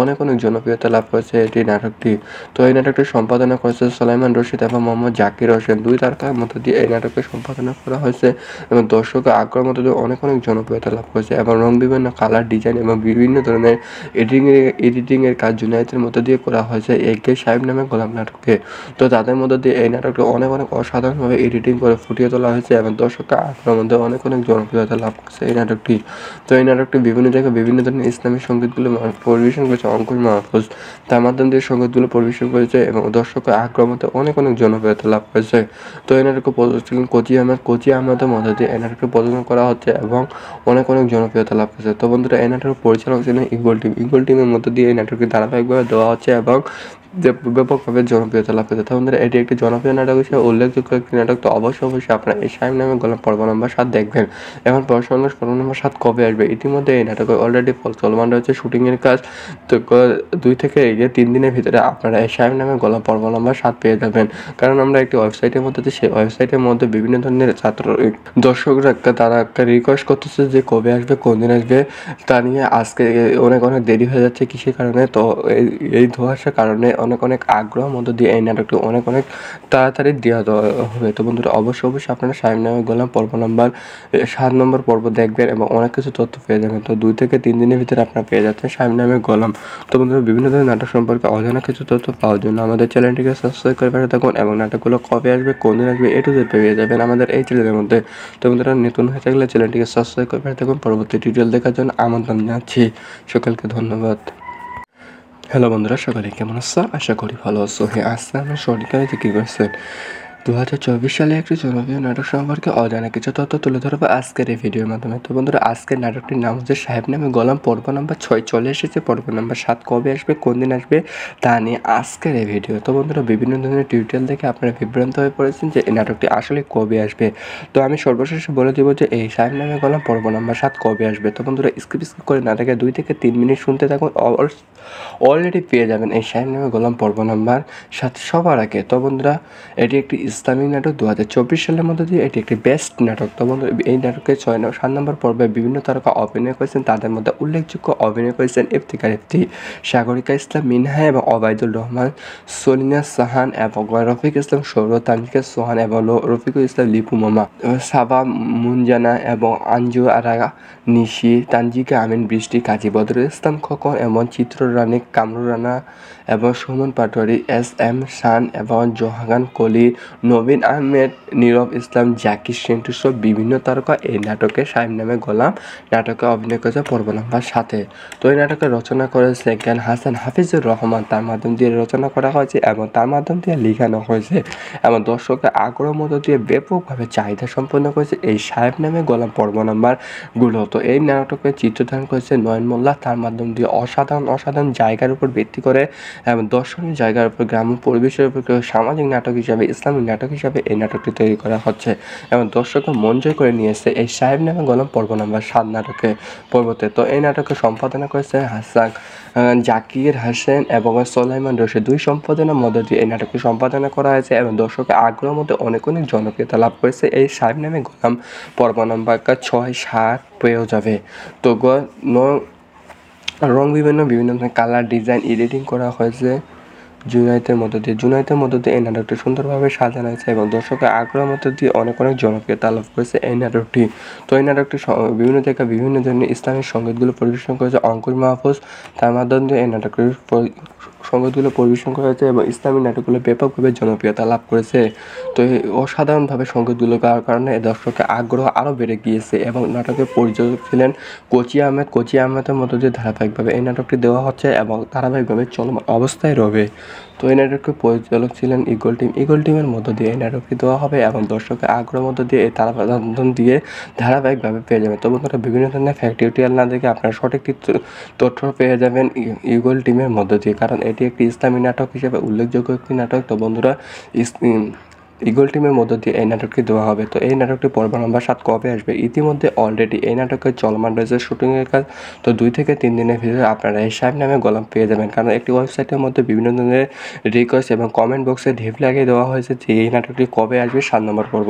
অনেক জনপ্রিয়তা লাভ করেছে এটি নাটকটি। তো এই নাটকটি সম্পাদনা করেছে সুলাইমান রশিদ এবং মোহাম্মদ জাকির হোসেন, দুই তারকার মধ্য দিয়ে এই নাটকটি সম্পাদনা করা হয়েছে এবং দর্শকের আগ্রহের মধ্যে দিয়ে অনেক জনপ্রিয়তা লাভ করেছে এবং বিভিন্ন কালার ডিজাইন এবং বিভিন্ন ধরনের এডিটিংয়ের কাজ জুনায়েদের মধ্য দিয়ে করা হয়েছে একে সাহেব নামে গোলাম নাটকে। তো তাদের মধ্যে দিয়ে এই নাটকটি অনেক অসাধারণভাবে এডিটিং করে ফুটিয়ে তোলা হয়েছে এবং দর্শকের আগ্রহের মধ্যে অনেক জনপ্রিয়তা লাভ করেছে এই নাটকটি। তো এই নাটকটি বিভিন্ন জায়গায় বিভিন্ন ধরনের ইসলামী সঙ্গীতগুলো পরিবেশন করেছে অঙ্কুশ মাহফুজ, তার মাধ্যম দিয়ে সঙ্গীতগুলো পরিবেশন করেছে এবং দর্শকের আগ্রহের মধ্যে অনেক জনপ্রিয়তা লাভ করেছে। তো এই নাটকে প্রযোজক ছিলেন কোচি আহমেদের মধ্য দিয়ে এই নাটকটি প্রযোজনা করা হচ্ছে এবং অনেক জনপ্রিয়তা লাভ করেছে। তো বন্ধুরা, এই নাটকের পরিচালক ছিলেন ইগল টিমের মধ্য দিয়ে এই নাটকটি ধারাবাহিকভাবে দেওয়া হচ্ছে এবং ব্যাপকভাবে জনপ্রিয়তা লাভ করেছে। তো বন্ধুরা, এটি একটি জনপ্রিয় নাটক হিসেবে উল্লেখযোগ্য একটি নাটক। তো অবশ্যই আপনারা এই সাহেব নামে গোলাম পর্ব নাম্বার 7 দেখবেন। এখন পর্ব নাম্বার 7 কবে আসবে? ইতিমধ্যে এই নাটকে অলরেডি চলমান রয়েছে শুটিংয়ের কাজ। তো 2 থেকে 3 দিনের ভিতরে আপনারা এই সাহেব নামে গোলাম পর্ব নাম্বার 7 পেয়ে যাবেন। কারণ আমরা একটি ওয়েবসাইটের মধ্যে সেই ওয়েবসাইটের মধ্যে বিভিন্ন ধরনের দর্শকরা তারা একটা রিকোয়েস্ট করতেছে যে কবে আসবে, কোন দিন আসবে, তা নিয়ে আজকে অনেক দেরি হয়ে যাচ্ছে কিসের কারণে। তো এই ধোঁয়াশার কারণে অনেক আগ্রহের মধ্য দিয়ে এই নাটকটি অনেক তাড়াতাড়ি দেওয়া হবে। তো বন্ধুরা, অবশ্যই আপনারা সাহেব নামে গোলাম পর্ব নাম্বার 7 নম্বর পর্ব দেখবেন এবং অনেক কিছু তথ্য পেয়ে যাবেন। তো 2 থেকে 3 দিনের ভিতরে আপনারা পেয়ে যাচ্ছেন সাহেব নামে গোলাম। তো বন্ধুরা, বিভিন্ন ধরনের নাটক সম্পর্কে অজানা কিছু তথ্য পাওয়ার জন্য আমাদের চ্যানেলটিকে সাবস্ক্রাইব করে পাশে থাকুন এবং নাটকগুলো কবে আসবে, কোন দিন আসবে, এটু পেয়ে যাবেন আমাদের এই চ্যানেলের মধ্যে। তো বন্ধুরা, নতুন হয়ে থাকলে চ্যানেলটিকে সাবস্ক্রাইব করে পাশে থাকুন। পরবর্তী টিউটোরিয়াল দেখার জন্য আমন্ত্রণ জানাচ্ছি। সকলকে ধন্যবাদ। হ্যালো বন্ধুরা, সকালে কেমন আছো? আশা করি ভালো আছো। হ্যাঁ, আজকে আমরা সঠিকভাবে কি করছেন 2024 সালে একটি জনপ্রিয় নাটক সম্পর্কে অজানা কিছু তথ্য তুলে ধরবো আজকের এই ভিডিওর মাধ্যমে। তো বন্ধুরা, আজকের নাটকটির নাম হচ্ছে সাহেব নামে গোলাম পর্ব নাম্বার 6 চলে এসেছে। পর্ব নাম্বার 7 কবে আসবে, কোন দিন আসবে, তা নিয়ে আজকের এই ভিডিও। তো বন্ধুরা, বিভিন্ন ধরনের টিউটোরিয়াল দেখে আপনারা বিভ্রান্ত হয়ে পড়েছেন যে এই নাটকটি আসলে কবে আসবে। তো আমি সর্বশেষে বলে দেবো যে এই সাহেব নামে গোলাম পর্ব নাম্বার 7 কবে আসবে। তো বন্ধুরা, স্কিপ করে না দেখে 2 থেকে 3 মিনিট শুনতে থাকুন। অলরেডি পেয়ে যাবেন এই সাহেব নামে গোলাম পর্ব নাম্বার 7 সবার আগে। তো বন্ধুরা, এটি একটি ইসলামিক নাটক। 2024 সালের মধ্যে দিয়ে এটি একটি বেস্ট নাটক। তো বন্ধুরা, এই নাটকের 7 নম্বর পর্বে বিভিন্ন তারকা অভিনয় করেছেন। তাদের মধ্যে উল্লেখযোগ্য অভিনয় করেছেন ইফতিকার ইফতি, সাগরিকা ইসলাম মিনহা এবং ওবায়দুল রহমান, সলিনা সাহান এবং রফিক ইসলাম সৌরভ, তানজিকা সোহান এবং রফিকুল ইসলাম লিপু মামা, সাবা মুনজানা এবং আঞ্জু আরা নিশি, তানজিকা আমিন বৃষ্টি, কাজী বদরুল ইসলাম খোকন এবং চিত্ররানী কামরুল রানা এবং সুমন পাটোয়ারি, এস.এম. শান এবং জোহাগান কলি, নবীন আহমেদ, নীরব ইসলাম, জাকির সেন্টু সহ বিভিন্ন তারকা এই নাটকে সাহেব নামে গোলাম নাটকে অভিনয় করেছে পর্ব নাম্বার 7। তো এই নাটকে রচনা করেছে জ্ঞান হাসান হাফিজুর রহমান, তার মাধ্যম দিয়ে রচনা করা হয়েছে এবং তার মাধ্যম দিয়ে লেখানো হয়েছে এবং দর্শকের আগ্রহের মধ্য দিয়ে ব্যাপকভাবে চাহিদা সম্পন্ন করেছে এই সাহেব নামে গোলাম পর্ব নাম্বারগুলো। তো এই নাটকে চিত্রধারণ করেছে নয়ন মোল্লাহ, তার মাধ্যম দিয়ে অসাধারণ জায়গার উপর ভিত্তি করে এবং দর্শনীয় জায়গার উপর গ্রাম্য পরিবেশের উপর সামাজিক নাটক হিসাবে, ইসলামিক নাটক হিসাবে এই নাটকটি তৈরি করা হচ্ছে এবং দর্শককে মন জয় করে নিয়ে এসেছে এই সাহেব নামে গোলাম পর্ব নাম্বার 7 নাটকে পর্বতে। তো এই নাটকে সম্পাদনা করেছে হাসান জাকির হোসেন এবং সুলাইমান রশিদ, 2 সম্পাদনার মধ্য দিয়ে এই নাটকটি সম্পাদনা করা হয়েছে এবং দর্শকের আগ্রহের মধ্যে অনেক জনপ্রিয়তা লাভ করেছে এই সাহেব নামে গোলাম পর্ব নাম্বার 6, 7 পেয়েও যাবে। তো রং বিভিন্ন ধরনের কালার ডিজাইন এডিটিং করা হয়েছে জুনায়েদের মধ্য দিয়ে এই নাটকটি সুন্দরভাবে সাজানো হয়েছে এবং দর্শকের আগ্রহের মধ্য দিয়ে অনেক জনপ্রিয়তা লাভ করেছে এই নাটকটি। তো এই নাটকটি বিভিন্ন জায়গায় বিভিন্ন ধরনের ইসলামিক সঙ্গীতগুলো পরিবেশন করেছে অঙ্কুশ মাহফুজ, তার মাধ্যমে দিয়ে এই নাটকটির সঙ্গীতগুলো পরিবেশন করা হয়েছে এবং ইসলামিক নাটকগুলো ব্যাপকভাবে জনপ্রিয়তা লাভ করেছে। তো এই অসাধারণভাবে সঙ্গীতগুলো গাওয়ার কারণে দর্শকের আগ্রহ আরও বেড়ে গিয়েছে এবং নাটকের পরিচালক ছিলেন কোচি আহমেদের মধ্য দিয়ে ধারাবাহিকভাবে এই নাটকটি দেওয়া হচ্ছে এবং ধারাবাহিকভাবে চলমান অবস্থায় রবে। তো তো এই নাটকের পরিচালক ছিলেন ঈগল টিম। ঈগল টিমের মধ্য দিয়ে এই নাটকটি দেওয়া হবে এবং দর্শকের আগ্রহের মধ্য দিয়ে এই তারাবন্ধন দিয়ে ধারাবাহিকভাবে পেয়ে যাবেন। তো বন্ধুরা বিভিন্ন ধরনের ফ্যাক্টরিয়াল না দেখে আপনারা সঠিক তথ্য পেয়ে যাবেন ঈগল টিমের মধ্য দিয়ে, কারণ এটি একটি ইসলামী নাটক হিসেবে উল্লেখযোগ্য একটি নাটক। তো বন্ধুরা ঈগল টিমের মধ্য দিয়ে এই নাটকটি দেওয়া হবে। তো এই নাটকটি পর্ব নম্বর 7 কবে আসবে? ইতিমধ্যে অলরেডি এই নাটকের চলমান রয়েছে শুটিংয়ের কাজ। তো 2 থেকে 3 দিনের ভিতরে আপনারা এই সাহেব নামে গোলাম পেয়ে যাবেন, কারণ একটি ওয়েবসাইটের মধ্যে বিভিন্ন ধরনের রিকোয়েস্ট এবং কমেন্ট বক্সে ঢিপ লাগিয়ে দেওয়া হয়েছে যে এই নাটকটি কবে আসবে 7 নম্বর পর্ব।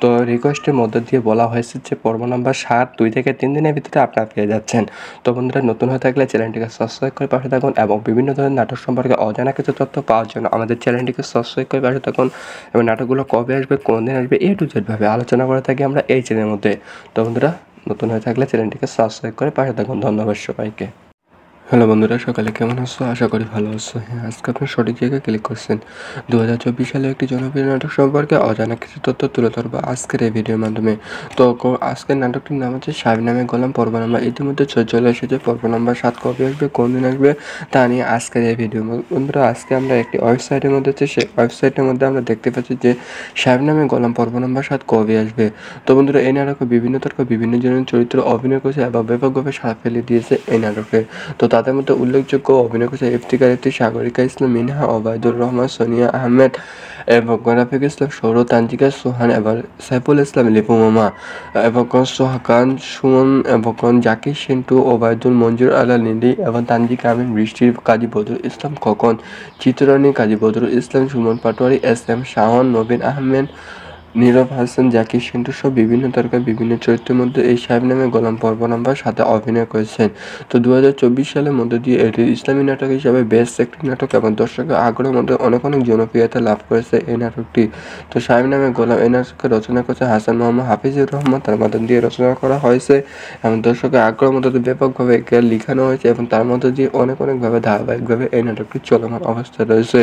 তো রিকোয়েস্টের মধ্য দিয়ে বলা হয়েছে যে পর্ব নম্বর 7 2 থেকে 3 দিনের ভিতরে আপনারা পেয়ে যাচ্ছেন। তো বন্ধুরা নতুন হয়ে থাকলে চ্যানেলটিকে সাবস্ক্রাইব করে পাশে থাকুন এবং বিভিন্ন ধরনের নাটক সম্পর্কে অজানা কিছু তথ্য পাওয়ার জন্য আমাদের চ্যানেলটিকে সাবস্ক্রাইব করে পাশে থাকুন এবং নাটকগুলো কবে আসবে, কোন দিন আসবে, A to Z ভাবে আলোচনা করে থাকি আমরা এই চ্যানেলের মধ্যে। তো বন্ধুরা নতুন হয়ে থাকলে চ্যানেলটিকে সাবস্ক্রাইব করে পাশে থাকুন। ধন্যবাদ সবাইকে। হ্যালো বন্ধুরা, সকালে কেমন আছো? আশা করি ভালো আছো। হ্যাঁ, আজকে আপনি সঠিক জায়গায় ক্লিক করছেন। 2024 সালে একটি জনপ্রিয় নাটক সম্পর্কে অজানা কিছু তথ্য তুলে ধরবো আজকের এই ভিডিওর মাধ্যমে। তো আজকের নাটকটির নাম হচ্ছে সাহেব নামে গোলাম পর্ব নাম্বার। ইতিমধ্যে চলে এসেছে পর্ব নাম্বার 7 কবে আসবে, কোন দিন আসবে তা নিয়ে আজকের এই ভিডিও। বন্ধুরা আজকে আমরা একটি ওয়েবসাইটের মধ্যে সেই ওয়েবসাইটের মধ্যে আমরা দেখতে পাচ্ছি যে সাহেব নামে গোলাম পর্ব নাম্বার 7 কবে আসবে। তো বন্ধুরা এই নাটকে বিভিন্ন তর্ক বিভিন্ন জনের চরিত্র অভিনয় করেছে এবং ব্যাপকভাবে সাড়া ফেলে দিয়েছে এই নাটকে। তো তাদের মধ্যে উল্লেখযোগ্য অভিনয় করেছে ইফতিকার ইফতি, সাগরিকা ইসলাম, মিনহা, ওবায়দুর রহমান, সোনিয়া আহমেদ এবং রাফিক ইসলাম, সৌরভ, তানজিকা, সোহান এবং সাইফুল ইসলাম, লিপু মামা এবং সোহাকান, সুমন এবং জাকির, সিন্টু, ওবায়দুল, মঞ্জুর আলা, লিলি এবং তানজিকা আমিন, বৃষ্টি, কাজী বদরুল ইসলাম খোকন, চিত্রানী, কাজী বদরুল ইসলাম, সুমন পাটোয়ারি, SM শাহন, নবীন আহমেদ, নীরব হাসান, জাকির, সিন্টু সহ বিভিন্ন তারকা বিভিন্ন চরিত্রের মধ্যে এই সাহেব নামে গোলাম পর্ব নাম্বার 7 অভিনয় করেছেন। তো 2024 সালের মধ্যে দিয়ে এটি ইসলামী নাটক হিসাবে বেস্ট একটি নাটক এবং দর্শকের আগ্রহের মধ্যে অনেক জনপ্রিয়তা লাভ করেছে এই নাটকটি। তো সাহেব নামে গোলাম এই নাটককে রচনা করেছে হাসান মোহাম্মদ হাফিজুর রহমান, তার মাধ্যম দিয়ে রচনা করা হয়েছে এবং দর্শকের আগ্রহের মধ্যে ব্যাপকভাবে একে লিখানো হয়েছে এবং তার মধ্যে দিয়ে অনেকভাবে ধারাবাহিকভাবে এই নাটকটি চলমান অবস্থায় রয়েছে।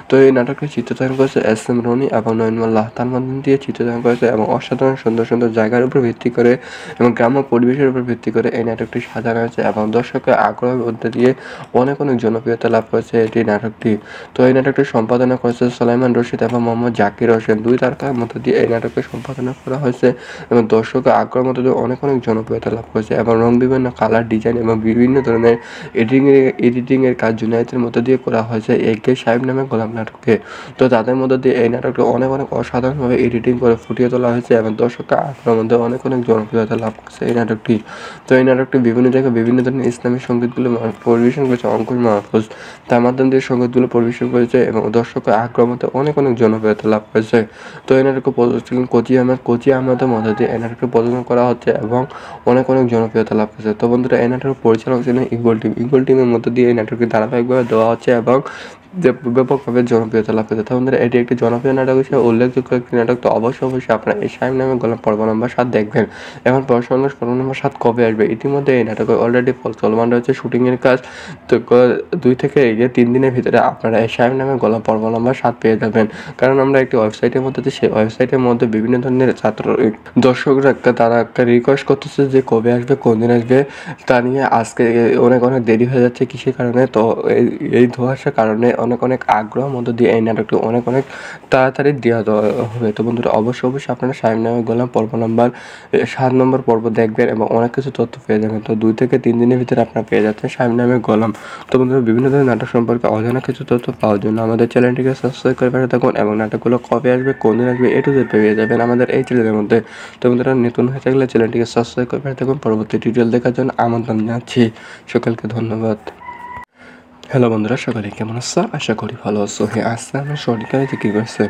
তো এই নাটকটি চিত্রধারণ করেছে SM রনি এবং নয়নমাল্লাহ, তার মাধ্যম দিয়ে চিত্রধারণ করেছে এবং অসাধারণ সুন্দর জায়গার উপর ভিত্তি করে এবং গ্রাম্য পরিবেশের উপর ভিত্তি করে এই নাটকটি সাজানো হয়েছে এবং দর্শকের আগ্রহের মধ্যে দিয়ে অনেক জনপ্রিয়তা লাভ করেছে এটি নাটকটি। তো এই নাটকটি সম্পাদনা করেছে সুলাইমান রশিদ এবং মোহাম্মদ জাকির হোসেন, 2 তারকার মধ্যে দিয়ে এই নাটকটি সম্পাদনা করা হয়েছে এবং দর্শকের আগ্রহের মধ্যে দিয়ে অনেক জনপ্রিয়তা লাভ করেছে এবং রং বিভিন্ন কালার ডিজাইন এবং বিভিন্ন ধরনের এডিটিংয়ের কাজ জুনায়েতের মধ্যে দিয়ে করা হয়েছে এই সাহেব নামে গোলাম নাটকে। তো তাদের মধ্যে দিয়ে এই নাটকটি অনেক অসাধারণভাবে এডিটিং করে ফুটিয়ে তোলা হয়েছে এবং দর্শকের আগ্রহের মধ্যে অনেক জনপ্রিয়তা লাভ করেছে এই নাটকটি। তো এই নাটকটি বিভিন্ন জায়গায় বিভিন্ন ধরনের ইসলামী সঙ্গীতগুলো পরিবেশন করেছে অঙ্কুশ মাহফুজ, তার মাধ্যম দিয়ে সঙ্গীতগুলো পরিবেশন করেছে এবং দর্শকের আগ্রহের মধ্যে অনেক জনপ্রিয়তা লাভ করেছে। তো এই নাটকে ছিলেন কোচি আহমেদের মধ্যে দিয়ে এই নাটকটি প্রযোজনা করা হচ্ছে এবং অনেক জনপ্রিয়তা লাভ করেছে। তো বন্ধুরা এই নাটকের পরিচালক ছিলেন ঈগল টিমের মধ্যে দিয়ে এই নাটকটি ধারাবাহিকভাবে দেওয়া হচ্ছে এবং ব্যাপকভাবে জনপ্রিয়তা লাভ করেছে। তো বন্ধুরা এটি একটি জনপ্রিয় নাটক হিসেবে উল্লেখযোগ্য একটি নাটক। তো অবশ্যই আপনারা এই সাহেব নামে গোলাম পর্ব নাম্বার 7 দেখবেন। এখন পর্ব নাম্বার 7 কবে আসবে? ইতিমধ্যে এই নাটকে অলরেডি চলমান রয়েছে শুটিংয়ের কাজ। তো 2 থেকে 3 দিনের ভিতরে আপনারা এই সাহেব নামে গোলাম পর্ব নাম্বার 7 পেয়ে যাবেন, কারণ আমরা একটি ওয়েবসাইটের মধ্যে সেই ওয়েবসাইটের মধ্যে বিভিন্ন ধরনের দর্শকরা তারা একটা রিকোয়েস্ট করতেছে যে কবে আসবে, কোন দিন আসবে তা নিয়ে আজকে অনেক দেরি হয়ে যাচ্ছে কিসের কারণে। তো এই ধোঁয়াশার কারণে অনেক আগ্রহের মধ্য দিয়ে এই নাটকটি অনেক তাড়াতাড়ি দেওয়া হবে। তো বন্ধুরা অবশ্যই আপনারা সাহেব নামে গোলাম পর্ব নাম্বার 7 নম্বর পর্ব দেখবেন এবং অনেক কিছু তথ্য পেয়ে যাবেন। তো 2 থেকে 3 দিনের ভিতরে আপনারা পেয়ে যাচ্ছেন সাহেব নামে গোলাম। তো বন্ধুরা বিভিন্ন ধরনের নাটক সম্পর্কে অজানা কিছু তথ্য পাওয়ার জন্য আমাদের চ্যানেলটিকে সাবস্ক্রাইব করে পাশে থাকুন এবং নাটকগুলো কবে আসবে, কোন দিন আসবে, A to Z পেয়ে যাবেন আমাদের এই চ্যানেলের মধ্যে। তো বন্ধুরা নতুন হয়ে থাকলে চ্যানেলটিকে সাবস্ক্রাইব করে পাশে থাকুন। পরবর্তী টিউটোরিয়াল দেখার জন্য আমন্ত্রণ জানাচ্ছি। সকলকে ধন্যবাদ। হ্যালো বন্ধুরা, সকালে কেমন আছো? আশা করি ভালো আছো। হ্যাঁ, আজকে আমরা সঠিকভাবে কি করছেন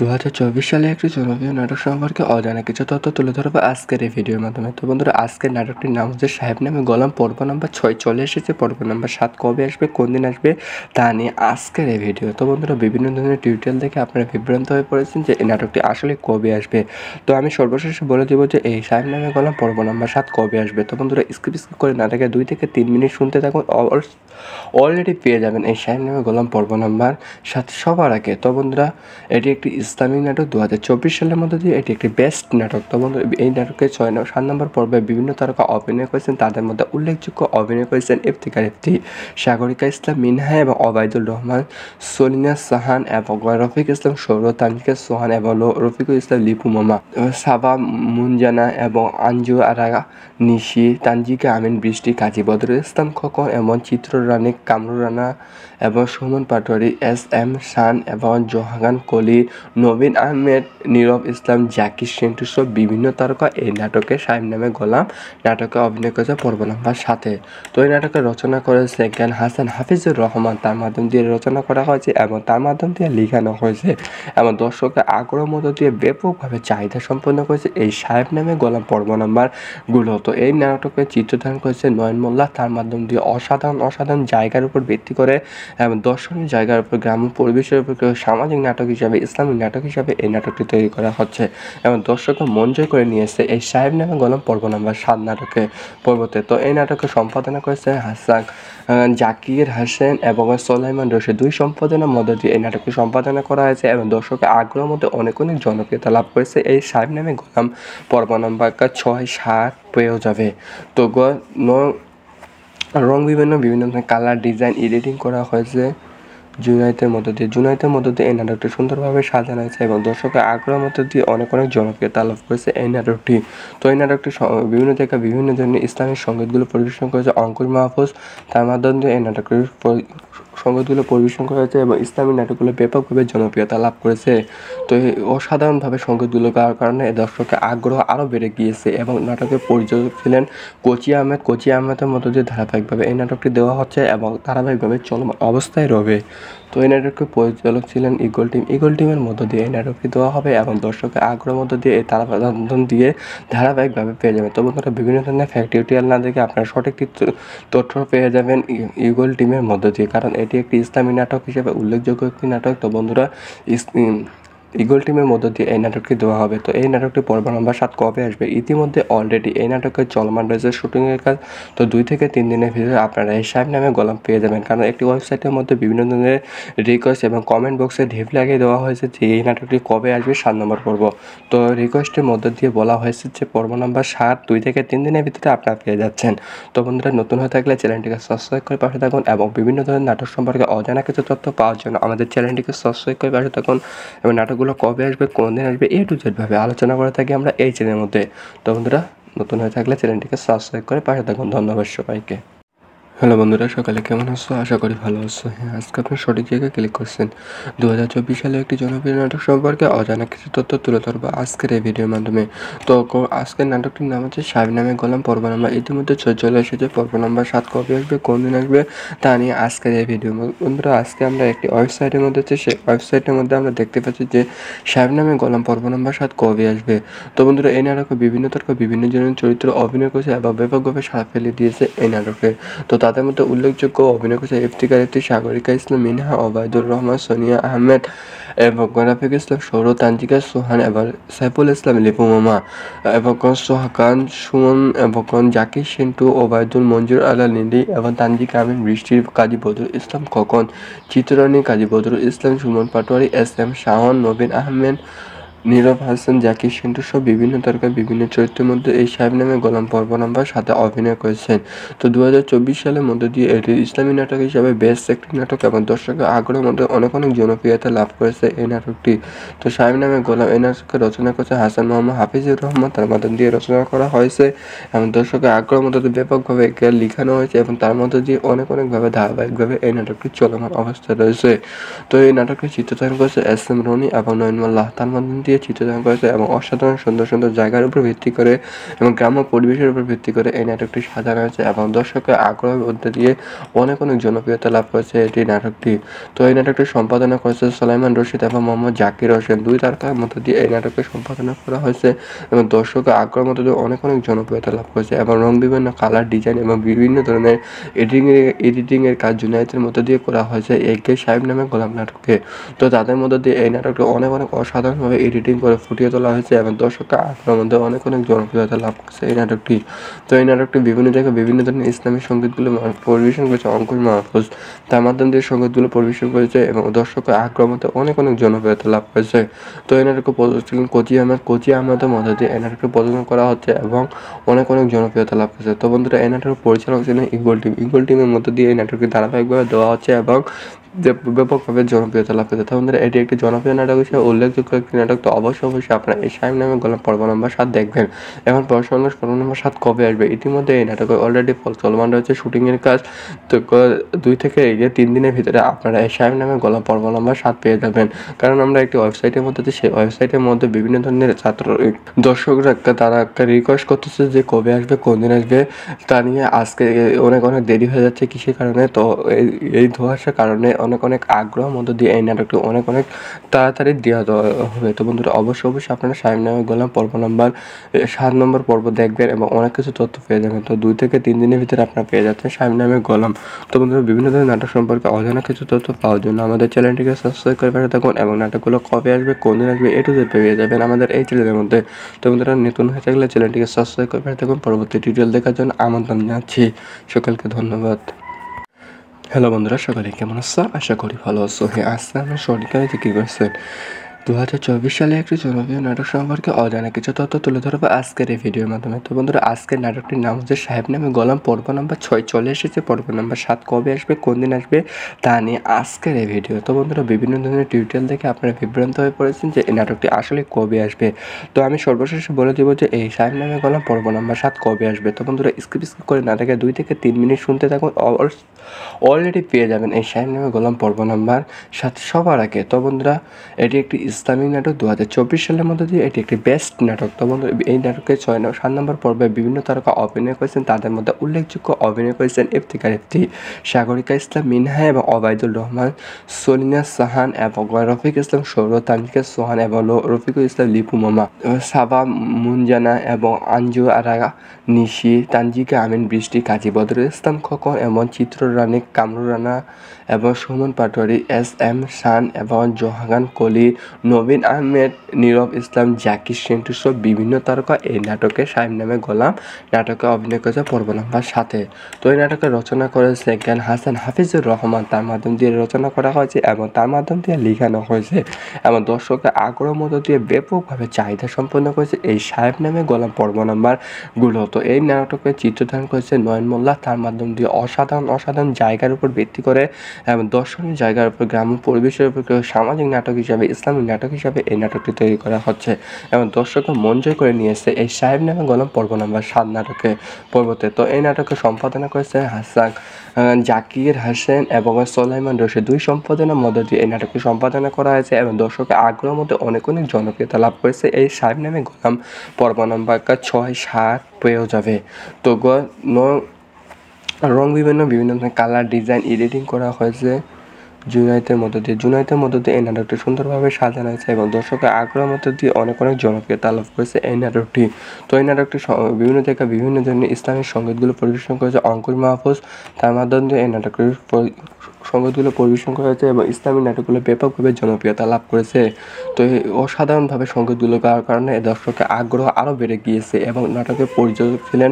2024 সালে একটি জনপ্রিয় নাটক সম্পর্কে অজানা কিছু তথ্য তুলে ধরবো আজকের এই ভিডিওর মাধ্যমে। তো বন্ধুরা আজকের নাটকটির নাম হচ্ছে সাহেব নামে গোলাম পর্ব নাম্বার 6 চলে এসেছে। পর্ব নাম্বার 7 কবে আসবে, কোন দিন আসবে তা নিয়ে আজকের এই ভিডিও। তো বন্ধুরা বিভিন্ন ধরনের টিউটোরিয়াল দেখে আপনারা বিভ্রান্ত হয়ে পড়েছেন যে এই নাটকটি আসলে কবে আসবে। তো আমি সর্বশেষে বলে দেবো যে এই সাহেব নামে গোলাম পর্ব নাম্বার 7 কবে আসবে। তো বন্ধুরা স্কিপ করে না দেখে 2 থেকে 3 মিনিট শুনতে থাকুন, অলরেডি পেয়ে যাবেন এই সাহেব নামে গোলাম পর্ব নাম্বার 7 সবার আগে। তো বন্ধুরা এটি একটি ইসলামিক নাটক 2024 সালের মধ্যে দিয়ে এটি একটি বেস্ট নাটক। তো বন্ধু এই নাটকে 7 নম্বর পর্বে বিভিন্ন তারকা অভিনয় করেছেন। তাদের মধ্যে উল্লেখযোগ্য অভিনয় করেছেন ইফতিকার ইফতি, সাগরিকা ইসলাম মিনহা এবং ওবায়দুর রহমান, সলিনা সাহান এবং রফিক ইসলাম সৌর, তানজিকা সোহান এবং রফিকুল ইসলাম লিপু মামা, সাবা মুনজানা এবং আঞ্জু আরা নিশি, তানজিকা আমিন বৃষ্টি, কাজী বদরুল ইসলাম খোকন এবং চিত্ররানী কামরুল রানা এবং সুমন পাটোয়ারি, এস এম শান এবং জোহাগান কলি, নবীন আহমেদ, নীরব ইসলাম, জাকির সেন্টু সহ বিভিন্ন তারকা এই নাটকে সাহেব নামে গোলাম নাটকে অভিনয় করেছে পর্ব নাম্বার 7-এ। তো এই নাটকে রচনা করেছে জ্ঞান হাসান হাফিজুর রহমান, তার মাধ্যম দিয়ে রচনা করা হয়েছে এবং তার মাধ্যম দিয়ে লেখানো হয়েছে এবং দর্শকের আগ্রহ মধ্য দিয়ে ব্যাপকভাবে চাহিদা সম্পন্ন করেছে এই সাহেব নামে গোলাম পর্ব নাম্বারগুলো। তো এই নাটকে চিত্রধারণ করেছে নয়ন মোল্লা, তার মাধ্যম দিয়ে অসাধারণ জায়গার উপর ভিত্তি করে এবং দর্শনীয় জায়গার উপর, গ্রাম্য পরিবেশের উপর সামাজিক নাটক হিসাবে, ইসলামিক নাটক হিসাবে এই নাটকটি তৈরি করা হচ্ছে এবং দর্শকরা মন জয় করে নিয়েছে এই সাহেব নামে গোলাম পর্ব নাম্বার 7 নাটকে পর্বতে। তো এই নাটকে সম্পাদনা করেছে হাসান জাকির হাসান এবং সোলাইমান রশিদ, 2 সম্পাদনার মধ্য দিয়ে এই নাটকটি সম্পাদনা করা হয়েছে এবং দর্শকের আগ্রহের মধ্যে অনেক জনপ্রিয়তা লাভ করেছে এই সাহেব নামে গোলাম পর্ব নাম্বার 6-7 পেয়েও যাবে। তো রং বিভিন্ন ধরনের কালার, ডিজাইন, এডিটিং করা হয়েছে জুনায়েতের মধ্য দিয়ে এই নাটকটি সুন্দরভাবে সাজানো হয়েছে এবং দর্শকের আগ্রহের মধ্য দিয়ে অনেক জনপ্রিয়তা লাভ করেছে এই নাটকটি। তো এই নাটকটি বিভিন্ন জায়গায় বিভিন্ন ধরনের ইসলামিক সঙ্গীতগুলো পরিবেশন করেছে অঙ্কুশ মাহফুজ, তার মাধ্যম দিয়ে এই নাটকটির সঙ্গীতগুলো পরিবেশন করা হয়েছে এবং ইসলামিক নাটকগুলো ব্যাপকভাবে জনপ্রিয়তা লাভ করেছে। তো এই অসাধারণভাবে সঙ্গীতগুলো গাওয়ার কারণে দর্শকের আগ্রহ আরও বেড়ে গিয়েছে এবং নাটকের পরিচালক ছিলেন কোচি আহমেদের মধ্য দিয়ে ধারাবাহিকভাবে এই নাটকটি দেওয়া হচ্ছে এবং ধারাবাহিকভাবে চলমান অবস্থায় রবে। তো এই নাটকের পরিচালক ছিলেন ইগল টিমের মধ্য দিয়ে এই নাটকটি দেওয়া হবে এবং দর্শকের আগ্রহের মধ্য দিয়ে এই মাধ্যম দিয়ে ধারাবাহিকভাবে পেয়ে যাবেন। তো বন্ধুরা বিভিন্ন ধরনের ফ্যাক্টিউটিয়াল না দেখে আপনারা সঠিক তথ্য পেয়ে যাবেন ইগল টিমের মধ্য দিয়ে, কারণ এটি একটি ইসলামী নাটক হিসেবে উল্লেখযোগ্য একটি নাটক। তো বন্ধুরা ইগল টিমের মধ্য দিয়ে এই নাটকটি দেওয়া হবে। তো এই নাটকটি পর্ব নাম্বার 7 কবে আসবে? ইতিমধ্যে অলরেডি এই নাটকের চলমান রয়েছে শুটিংয়ের কাজ। তো 2 থেকে 3 দিনের ভিতরে আপনারা এই সাহেব নামে গোলাম পেয়ে যাবেন, কারণ একটি ওয়েবসাইটের মধ্যে বিভিন্ন ধরনের রিকোয়েস্ট এবং কমেন্ট বক্সে ঢিপ লাগিয়ে দেওয়া হয়েছে যে এই নাটকটি কবে আসবে 7 নম্বর পর্ব। তো রিকোয়েস্টের মধ্য দিয়ে বলা হয়েছে যে পর্ব নাম্বার 7 2 থেকে 3 দিনের ভিতরে আপনারা পেয়ে যাচ্ছেন। তো বন্ধুরা নতুন হয়ে থাকলে চ্যানেলটিকে সাবস্ক্রাইব করে পাশে থাকুন এবং বিভিন্ন ধরনের নাটক সম্পর্কে অজানা কিছু তথ্য পাওয়ার জন্য আমাদের চ্যানেলটিকে সাবস্ক্রাইব করে পাশে থাকুন এবং নাটকগুলো কবে আসবে, কোন দিন আসবে, A to Z ভাবে আলোচনা করে থাকি আমরা এই চ্যানেলের মধ্যে। তো বন্ধুরা নতুন হয়ে থাকলে চ্যানেলটিকে সাবস্ক্রাইব করে পাশে থাকুন। ধন্যবাদ সবাইকে। হ্যালো বন্ধুরা, সকালে কেমন আছো? আশা করি ভালো আছো। হ্যাঁ, আজকে আপনি সঠিক জায়গায় ক্লিক করছেন। 2024 সালে একটি জনপ্রিয় নাটক সম্পর্কে অজানা কিছু তথ্য তুলে ধরবো আজকের এই ভিডিওর মাধ্যমে। তো আজকের নাটকটির নাম হচ্ছে সাহেব নামে গোলাম পর্ব নাম্বার, ইতিমধ্যে চলে এসেছে। পর্ব নাম্বার 7 কবে আসবে, কোন দিন আসবে তা নিয়ে আজকের এই ভিডিও। বন্ধুরা আজকে আমরা একটি ওয়েবসাইটের মধ্যে সেই ওয়েবসাইটের মধ্যে আমরা দেখতে পাচ্ছি যে সাহেব নামে গোলাম পর্ব নাম্বার 7 কবে আসবে। তো বন্ধুরা এই নাটকে বিভিন্ন জনের চরিত্র অভিনয় করেছে এবং ব্যাপকভাবে সাড়া ফেলে দিয়েছে এই নাটকে। তো তাদের মধ্যে উল্লেখযোগ্য অভিনয় করেছে ইফতিকার ইফতি, সাগরিকা ইসলাম মিনহা, ওবায়দুর রহমান, সোনিয়া আহমেদ এবং রফিক ইসলাম সৌর, তানজিকা সোহান এবং সাইফুল ইসলাম লিপু মামা এবং সোহাগান সুমন এবং জাকির সেন্টু, ওবায়দুল, মঞ্জুর আলা লিলি এবং তানজিকা আমিন বৃষ্টি, কাজী বদরুল ইসলাম খোকন, চিত্ররানী, কাজী বদরুল ইসলাম, সুমন পাটোয়ারি, এস এম শাহন, নবীন আহমেদ, নীরব হাসান, জাকির সেন্টু সহ বিভিন্ন তারকা বিভিন্ন চরিত্রের মধ্যে এই সাহেব নামে গোলাম পর্ব নাম্বার 7 অভিনয় করেছেন। তো 2024 সালের মধ্যে দিয়ে এটি ইসলামী নাটক হিসাবে বেস্ট একটি নাটক এবং দর্শকের আগ্রহের মধ্যে অনেক জনপ্রিয়তা লাভ করেছে এই নাটকটি। তো সাহেব নামে গোলাম এই নাটককে রচনা করেছে হাসান মোহাম্মদ হাফিজুর রহমান, তার মাধ্যম দিয়ে রচনা করা হয়েছে এবং দর্শকের আগ্রহের মধ্যে ব্যাপকভাবে একে লেখানো হয়েছে এবং তার মধ্যে দিয়ে অনেকভাবে ধারাবাহিকভাবে এই নাটকটি চলমান অবস্থায় রয়েছে। তো এই নাটকটি চিত্রধারণ করেছে এস এম রনি এবং নয়ন মোল্লা, তার মাধ্যম দিয়ে চিত্রধারণ করেছে এবং অসাধারণ সুন্দর জায়গার উপর ভিত্তি করে এবং গ্রাম্য পরিবেশের উপর ভিত্তি করে এই নাটকটি সাজানো হয়েছে এবং দর্শকের আগ্রহের মধ্যে দিয়ে অনেক জনপ্রিয়তা লাভ করেছে এটি নাটকটি। তো এই নাটকটি সম্পাদনা করেছে সোলাইমান রশিদ এবং মোহাম্মদ জাকির হোসেন, 2 তারকার মধ্য দিয়ে এই নাটকটি সম্পাদনা করা হয়েছে এবং দর্শকের আগ্রহের মধ্যে দিয়ে অনেক জনপ্রিয়তা লাভ করেছে এবং রং বিভিন্ন কালার, ডিজাইন এবং বিভিন্ন ধরনের এডিটিংয়ের কাজ জুনায়েতের মধ্য দিয়ে করা হয়েছে এই সাহেব নামে গোলাম নাটকে। তো তাদের মধ্য দিয়ে এই নাটকটি অনেক অসাধারণভাবে এডিটিং করে ফুটিয়ে তোলা হয়েছে এবং দর্শকের আগ্রহের মধ্যে অনেক জনপ্রিয়তা লাভ করছে এই নাটকটি। তো এই নাটকটি বিভিন্ন জায়গায় বিভিন্ন ধরনের ইসলামী সঙ্গীতগুলো পরিবেশন করেছে অঙ্কুশ মাহফুজ। তার মাধ্যম দিয়ে সঙ্গীতগুলো পরিবেশন করেছে এবং দর্শকের আগ্রহের মধ্যে অনেক জনপ্রিয়তা লাভ করেছে। তো এই নাটককে প্রযোজক কোচি আহমেদের মধ্যে দিয়ে এই নাটকটি প্রযোজনা করা হচ্ছে এবং অনেক জনপ্রিয়তা লাভ করেছে। তো বন্ধুরা, এই নাটকের পরিচালক ছিলেন ইগল টিমের মধ্যে দিয়ে এই নাটকটি ধারাবাহিকভাবে দেওয়া হচ্ছে এবং ব্যাপকভাবে জনপ্রিয়তা লাভ করেছে। তো বন্ধুরা, এটি একটি জনপ্রিয় নাটক হিসেবে উল্লেখযোগ্য একটি নাটক। তো অবশ্যই আপনারা এই শাহিন নামে গোলাম পর্ব নম্বর 7 দেখবেন। এখন পর্ব নম্বর 7 কবে আসবে? ইতিমধ্যে এই নাটকে অলরেডি চলমান রয়েছে শুটিংয়ের কাজ। তো 2 থেকে 3 দিনের ভিতরে আপনারা এই শাহিন নামে গোলাম পর্ব নম্বর 7 পেয়ে যাবেন। কারণ আমরা একটি ওয়েবসাইটের মধ্যে দিই, সেই ওয়েবসাইটের মধ্যে বিভিন্ন ধরনের দর্শকরা তারা রিকোয়েস্ট করতেছে যে কবে আসবে, কোন দিন আসবে, তা নিয়ে আজকে অনেক দেরি হয়ে যাচ্ছে কিসের কারণে। তো এই ধোঁয়াশার কারণে অনেক আগ্রহের মধ্য দিয়ে এই নাটকটি অনেক তাড়াতাড়ি দেওয়া হবে। তো বন্ধুরা, অবশ্যই আপনারা শাহিন নামে গোলাম পর্ব নম্বর 7 নম্বর পর্ব দেখবেন এবং অনেক কিছু তথ্য পেয়ে যাবেন। তো 2 থেকে 3 দিনের ভিতরে আপনারা পেয়ে যাচ্ছেন শাহিন নামে গোলাম। তো বন্ধুরা, বিভিন্ন ধরনের নাটক সম্পর্কে অজানা কিছু তথ্য পাওয়ার জন্য আমাদের চ্যানেলটিকে সাবস্ক্রাইব করে পাশে থাকুন এবং নাটকগুলো কবে আসবে, কোন দিন আসবে, A to Z পেয়ে যাবেন আমাদের এই চ্যানেলের মধ্যে। তো বন্ধুরা, নতুন হয়ে থাকলে চ্যানেলটিকে সাবস্ক্রাইব করে পাশে থাকুন। পরবর্তী টিউটোরিয়াল দেখার জন্য আমন্ত্রণ জানাচ্ছি। সকলকে ধন্যবাদ। হ্যালো বন্ধুরা, সকালে কেমন আছো? আশা করি ভালো আছো। হ্যাঁ, আজকে আমরা সরকারি কি করছেন 2024 সালে একটি জনপ্রিয় নাটক সম্পর্কে অজানা কিছু তথ্য তুলে ধরবো আজকের এই ভিডিওর মাধ্যমে। তো বন্ধুরা, আজকের নাটকটির নাম হচ্ছে সাহেব নামে গোলাম পর্ব নম্বর 6 চলে এসেছে। পর্ব নম্বর 7 কবে আসবে, কোন দিন আসবে, তা নিয়ে আজকের এই ভিডিও। তো বন্ধুরা, বিভিন্ন ধরনের টিউটোরিয়াল দেখে আপনারা বিভ্রান্ত হয়ে পড়েছেন যে এই নাটকটি আসলে কবে আসবে। তো আমি সর্বশেষে বলে দেবো যে এই সাহেব নামে গোলাম পর্ব নম্বর 7 কবে আসবে। তো বন্ধুরা, স্কিপ করে না দেখে 2 থেকে 3 মিনিট শুনতে থাকুন। অলরেডি পেয়ে যাবেন এই সাহেব নামে গোলাম পর্ব নম্বর 7 সবার আগে। তো বন্ধুরা, এটি একটি ইসলামিক নাটক। 2024 সালের মধ্যে দিয়ে এটি একটি বেস্ট নাটক। তো বন্ধুরা, এই নাটকে 7 নম্বর পর্বে বিভিন্ন তারকা অভিনয় করেছেন। তাদের মধ্যে উল্লেখযোগ্য অভিনয় করেছেন ইফতিকার ইফতি, সাগরিকা ইসলাম মিনহা এবং ওবায়দুর রহমান, সলিনা সাহান এবং রফিক ইসলাম সৌর, তানজিকা সোহান এবং রফিকুল ইসলাম লিপু মামা, সাবা মুনজানা এবং আঞ্জু আরা নিশি, তানজিকা আমিন বৃষ্টি, কাজী বদরুল ইসলাম খোকন এবং চিত্ররানী কামরুল রানা এবং সুমন পাটোয়ারি, SM শান এবং জোহাগান কলি, নবীন আহমেদ, নীরব ইসলাম, জাকির সেন্টু সব বিভিন্ন তারকা এই নাটকে সাহেব নামে গোলাম নাটকে অভিনয় করেছে পর্ব নম্বর 7। তো এই নাটকে রচনা করেছে জ্ঞান হাসান হাফিজুর রহমান। তার মাধ্যম দিয়ে রচনা করা হয়েছে এবং তার মাধ্যম দিয়ে লেখানো হয়েছে এবং দর্শকের আগ্রহ মধ্য দিয়ে ব্যাপকভাবে চাহিদা সম্পন্ন করেছে এই সাহেব নামে গোলাম পর্ব নম্বরগুলো। তো এই নাটকে চিত্রধারণ করেছে নয়ন মোল্লা। তার মাধ্যম দিয়ে অসাধারণ জায়গার উপর ভিত্তি করে এবং দর্শনীয় জায়গার উপর, গ্রাম্য পরিবেশের উপর সামাজিক নাটক হিসাবে, ইসলামিক নাটক হিসাবে এই নাটকটি তৈরি করা হচ্ছে এবং দর্শকরা মন জয় করে নিয়েছে এই সাহেব নামে গোলাম পর্ব নম্বর 7 নাটকে পর্বতে। তো এই নাটকে সম্পাদনা করেছে হাসান জাকির হাসান এবং সোলাইমান রশিদ। 2 সম্পাদনার মধ্যে দিয়ে এই নাটকটি সম্পাদনা করা হয়েছে এবং দর্শকের আগ্রহের মধ্যে অনেক জনপ্রিয়তা লাভ করেছে এই সাহেব নামে গোলাম পর্ব নম্বর 6, 7 পেয়েও যাবে। তো রং বিভিন্ন ধরনের কালার, ডিজাইন, এডিটিং করা হয়েছে জুনাইতের মধ্য দিয়ে এই নাটকটি সুন্দরভাবে সাজানো হয়েছে এবং দর্শকের আগ্রহের মধ্য দিয়ে অনেক জনপ্রিয়তা লাভ করেছে এই নাটকটি। তো এই নাটকটি বিভিন্ন জায়গায় বিভিন্ন ধরনের ইসলামিক সঙ্গীতগুলো পরিবেশন করেছে অঙ্কুশ মাহফুজ। তার মাধ্যমে দিয়ে এই নাটকটির সঙ্গীতগুলো পরিবেশন করা হয়েছে এবং ইসলামিক নাটকগুলো ব্যাপকভাবে জনপ্রিয়তা লাভ করেছে। তো এই অসাধারণভাবে সঙ্গীতগুলো গাওয়ার কারণে দর্শকের আগ্রহ আরও বেড়ে গিয়েছে এবং নাটকের পরিচালক ছিলেন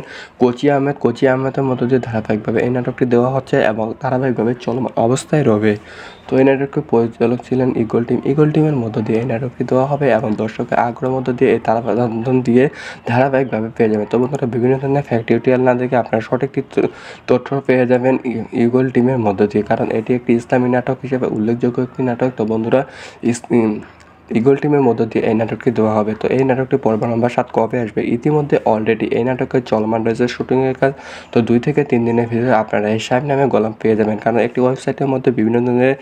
কোচি আহমেদের মধ্য দিয়ে ধারাবাহিকভাবে এই নাটকটি দেওয়া হচ্ছে এবং ধারাবাহিকভাবে চলমান অবস্থায় রবে। তো এই নাটকের পরিচালক ছিলেন ইগল টিমের মধ্য দিয়ে এই নাটকটি দেওয়া হবে এবং দর্শকের আগ্রহের মধ্য দিয়ে এই তারাবন্ধন দিয়ে ধারাবাহিকভাবে পেয়ে যাবেন। তো বন্ধুরা, বিভিন্ন ধরনের ফ্যাক্ট না দেখে আপনারা সঠিক তথ্য পেয়ে যাবেন ইগল টিমের মধ্য দিয়ে, কারণ এটি একটি ইসলামী নাটক হিসেবে উল্লেখযোগ্য একটি নাটক। তো বন্ধুরা, ইগল টিমের মধ্য দিয়ে এই নাটকটি দেওয়া হবে। তো এই নাটকটি পর্ব নম্বর 7 কবে আসবে? ইতিমধ্যে অলরেডি এই নাটকের চলমান রয়েছে শুটিংয়ের কাজ। তো 2 থেকে 3 দিনের ভিতরে আপনারা এই সাহেব নামে গোলাম পেয়ে যাবেন, কারণ একটি ওয়েবসাইটের মধ্যে বিভিন্ন ধরনের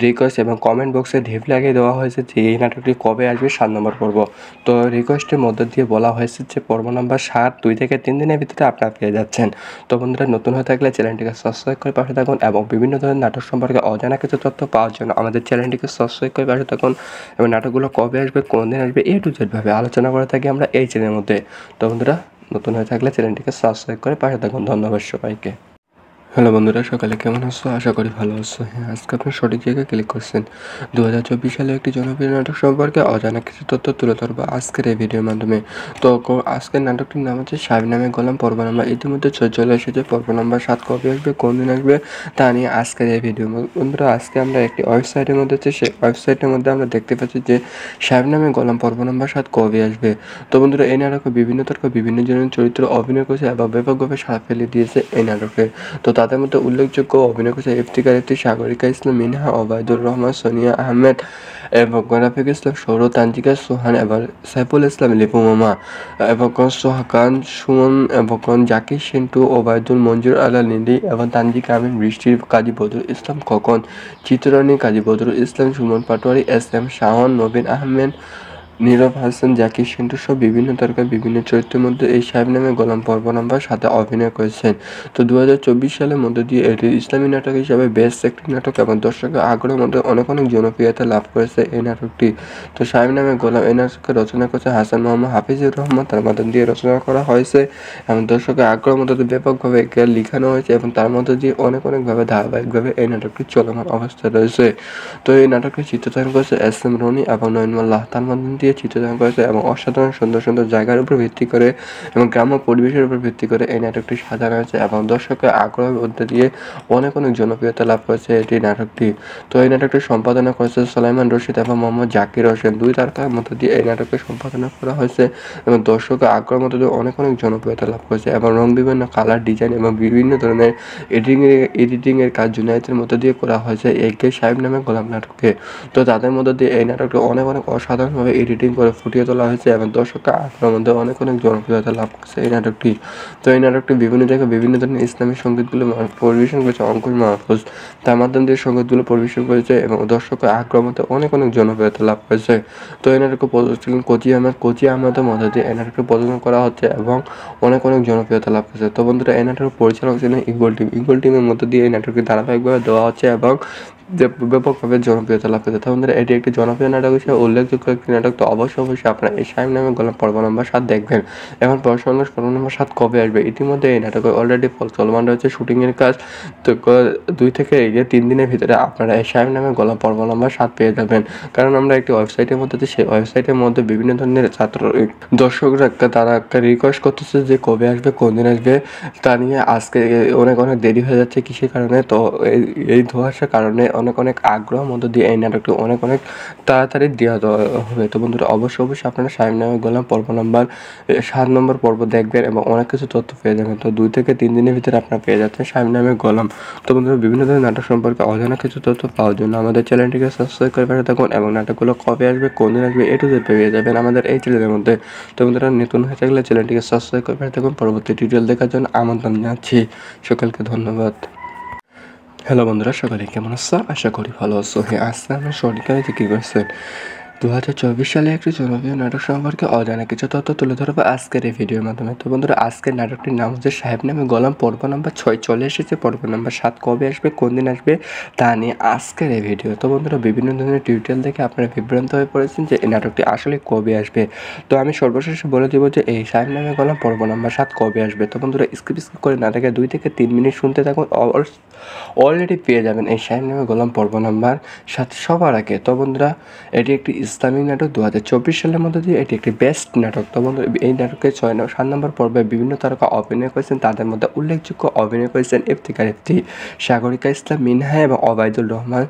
রিকোয়েস্ট এবং কমেন্ট বক্সে ঢিপ লাগিয়ে দেওয়া হয়েছে যে এই নাটকটি কবে আসবে 7 নম্বর পর্ব। তো রিকোয়েস্টের মধ্য দিয়ে বলা হয়েছে যে পর্ব নম্বর 7 2 থেকে 3 দিনের ভিতরে আপনারা পেয়ে যাচ্ছেন। তো বন্ধুরা, নতুন হয়ে থাকলে চ্যানেলটিকে সাবস্ক্রাইব করে পাশে থাকুন এবং বিভিন্ন ধরনের নাটক সম্পর্কে অজানা কিছু তথ্য পাওয়ার জন্য আমাদের চ্যানেলটিকে সাবস্ক্রাইব করে পাশে থাকুন এবং নাটকগুলো কবে আসবে, কোন দিন আসবে, A to Z ভাবে আলোচনা করে থাকি আমরা এই চ্যানেলের মধ্যে। তো বন্ধুরা, নতুন হয়ে থাকলে চ্যানেলটিকে সাবস্ক্রাইব করে পাশে থাকুন। ধন্যবাদ সবাইকে। হ্যালো বন্ধুরা, সকালে কেমন আছো? আশা করি ভালো আছো। হ্যাঁ, আজকে আপনি সঠিক জায়গায় ক্লিক করছেন। 2024 সালে একটি জনপ্রিয় নাটক সম্পর্কে অজানা কিছু তথ্য তুলে ধরবো আজকের এই ভিডিওর মাধ্যমে। তো আজকের নাটকটির নাম হচ্ছে সাহেব নামে গোলাম, পর্ব নাম্বার ইতিমধ্যে চলে এসেছে। পর্ব নাম্বার 7 কবে আসবে, কোন দিন আসবে তা নিয়ে আজকের এই ভিডিও। বন্ধুরা, আজকে আমরা একটি ওয়েবসাইটের মধ্যে হচ্ছে, সেই ওয়েবসাইটের মধ্যে আমরা দেখতে পাচ্ছি যে সাহেব নামে গোলাম পর্ব নাম্বার 7 কবে আসবে। তো বন্ধুরা, এই নাটকে বিভিন্ন জনের চরিত্র অভিনয় করেছে এবং ব্যাপকভাবে সাড়া ফেলে দিয়েছে এই নাটকে। তো তাদের মধ্যে উল্লেখযোগ্য অভিনয় করেছে ইফতিকার ইফতি, সাগরিকা ইসলাম মিনহা, ওবায়দুর রহমান, সোনিয়া আহমেদ এবং রাফিক ইসলাম সৌরভ, তানজিকা সোহান এবং সাইফুল ইসলাম লিপু মামা এবং সোহাকান সুমন এবং জাকির সিন্টু, ওবায়দুল, মঞ্জুর আলা নিলি এবং তানজিকা আমিন, বৃষ্টি, কাজী বদরুল ইসলাম খোকন, চিত্রানী, কাজী বদরুল ইসলাম, সুমন পাটোয়ারি, এস এম শাওন, নবীন আহমেদ, নীরব হাসান, জাকির সিন্টু সহ বিভিন্ন তারকা বিভিন্ন চরিত্রের মধ্যে এই সাহেব নামে গোলাম পর্ব নাম্বার 7 অভিনয় করেছেন। তো 2024 সালের মধ্যে দিয়ে এটি ইসলামী নাটক হিসাবে বেস্ট একটি নাটক এবং দর্শকের আগ্রহের মধ্যে অনেক জনপ্রিয়তা লাভ করেছে এই নাটকটি। তো সাহেব নামে গোলাম এই নাটককে রচনা করেছে হাসান মোহাম্মদ হাফিজুর রহমান, তার মাধ্যম দিয়ে রচনা করা হয়েছে এবং দর্শকের আগ্রহের মধ্যে ব্যাপকভাবে একে লিখানো হয়েছে এবং তার মধ্যে দিয়ে অনেকভাবে ধারাবাহিকভাবে এই নাটকটি চলমান অবস্থায় রয়েছে। তো এই নাটকটি চিত্রধারণ করেছে এস এম রনি এবং নয়নমাল্লাহ, তার মাধ্যম দিয়ে চিত্রধারণ করেছে এবং অসাধারণ সুন্দর জায়গার উপর ভিত্তি করে এবং গ্রাম্য পরিবেশের উপর ভিত্তি করে এই নাটকটি সাজানো হয়েছে এবং দর্শকের আগ্রহের মধ্যে দিয়ে অনেক জনপ্রিয়তা লাভ করেছে এটি নাটকটি। তো এই নাটকটি সম্পাদনা করেছে সুলাইমান রশিদ এবং মোহাম্মদ জাকির হোসেন, দুই তারকার মধ্য দিয়ে এই নাটকটি সম্পাদনা করা হয়েছে এবং দর্শকের আগ্রহের মধ্যে দিয়ে অনেক জনপ্রিয়তা লাভ করেছে এবং বিভিন্ন কালার ডিজাইন এবং বিভিন্ন ধরনের এডিটিংয়ের কাজ জুনায়েতের মধ্য দিয়ে করা হয়েছে একে সাহেব নামে গোলাম নাটকে। তো তাদের মধ্যে দিয়ে এই নাটকটি অনেক অসাধারণভাবে এডিটিং করে ফুটিয়ে তোলা হয়েছে এবং দর্শকের আগ্রহের মধ্যে অনেক জনপ্রিয়তা লাভ করেছে এই নাটকটি। তো এই নাটকটি বিভিন্ন জায়গায় বিভিন্ন ধরনের ইসলামী সঙ্গীতগুলো পরিবেশন করেছে অঙ্কুশ মাহফুজ, তার মাধ্যম দিয়ে সঙ্গীতগুলো পরিবেশন করেছে এবং দর্শকের আগ্রহের মধ্যে অনেক জনপ্রিয়তা লাভ করেছে। তো এই নাটকে প্রযোজক ছিলেন কোচি আহমেদের মধ্যে দিয়ে এই নাটকটি প্রযোজনা করা হচ্ছে এবং অনেক জনপ্রিয়তা লাভ করেছে। তো বন্ধুরা, এই নাটকের পরিচালক ছিলেন ইগল টিমের মধ্যে দিয়ে এই নাটকটি ধারাবাহিকভাবে দেওয়া হচ্ছে এবং ব্যাপকভাবে জনপ্রিয়তা লাভ করেছে। তো বন্ধুরা, এটি একটি জনপ্রিয় নাটক হিসেবে উল্লেখযোগ্য একটি নাটক। তো অবশ্যই আপনারা এই সাহেব নামে গোলাম পর্ব নাম্বার 7 দেখবেন। এখন পর্ব নাম্বার 7 কবে আসবে? ইতিমধ্যে এই নাটকে অলরেডি চলমান রয়েছে শুটিংয়ের কাজ। তো 2 থেকে 3 দিনের ভিতরে আপনারা এই সাহেব নামে গোলাম পর্ব নাম্বার 7 পেয়ে যাবেন। কারণ আমরা একটি ওয়েবসাইটের মধ্যে, সেই ওয়েবসাইটের মধ্যে বিভিন্ন ধরনের দর্শকরা তারা রিকোয়েস্ট করতেছে যে কবে আসবে, কোন দিন আসবে তা নিয়ে। আজকে অনেক দেরি হয়ে যাচ্ছে কিসের কারণে? তো এই ধোঁয়াশার কারণে অনেক আগ্রহের মধ্য দিয়ে এই নাটকটি অনেক তাড়াতাড়ি দেওয়া হবে। তো বন্ধুরা, অবশ্যই আপনারা সাহেব নামে গোলাম পর্ব নাম্বার 7 নম্বর পর্ব দেখবেন এবং অনেক কিছু তথ্য পেয়ে যাবেন। তো 2 থেকে 3 দিনের ভিতরে আপনারা পেয়ে যাচ্ছেন সাহেব নামে গোলাম। তো বন্ধুরা, বিভিন্ন ধরনের নাটক সম্পর্কে অজানা কিছু তথ্য পাওয়ার জন্য আমাদের চ্যানেলটিকে সাবস্ক্রাইব করে পাশে থাকুন এবং নাটকগুলো কবে আসবে, কোন দিন আসবে A to Z পেয়ে যাবেন আমাদের এই চ্যানেলের মধ্যে। তো বন্ধুরা, নতুন হয়ে থাকলে চ্যানেলটিকে সাবস্ক্রাইব করে পাশে থাকুন। পরবর্তী টিউটোরিয়াল দেখার জন্য আমন্ত্রণ জানাচ্ছি। সকলকে ধন্যবাদ। হ্যালো বন্ধুরা, সকালে কেমন আছো? আশা করি ভালো আছো। হ্যাঁ, আজকে আমরা সঠিকভাবে কি করছেন 2024 সালে একটি জনপ্রিয় নাটক সম্পর্কে অজানা কিছু তথ্য তুলে ধরবো আজকের এই ভিডিওর মাধ্যমে। তো বন্ধুরা, আজকের নাটকটির নাম হচ্ছে সাহেব নামে গোলাম, পর্ব নাম্বার 6 চলে এসেছে। পর্ব নাম্বার 7 কবে আসবে, কোন দিন আসবে তা নিয়ে আজকের এই ভিডিও। তো বন্ধুরা, বিভিন্ন ধরনের টিউটোরিয়াল দেখে আপনারা বিভ্রান্ত হয়ে পড়েছেন যে এই নাটকটি আসলে কবে আসবে। তো আমি সর্বশেষে বলে দেবো যে এই সাহেব নামে গোলাম পর্ব নাম্বার 7 কবে আসবে। তো বন্ধুরা, স্কিপ করে না দেখে 2 থেকে 3 মিনিট শুনতে থাকুন। অলরেডি পেয়ে যাবেন এই সাহেব নামে গোলাম পর্ব নাম্বার 7 সবার আগে। তো বন্ধুরা, এটি একটি ইসলামিক নাটক। 2024 সালের মধ্যে দিয়ে এটি একটি বেস্ট নাটক। তো বন্ধুরা, এই নাটকের 7 নম্বর পর্বে বিভিন্ন তারকা অভিনয় করেছেন। তাদের মধ্যে উল্লেখযোগ্য অভিনয় করেছেন ইফতিকার ইফতি, সাগরিকা ইসলাম মিনহা এবং ওবায়দুর রহমান,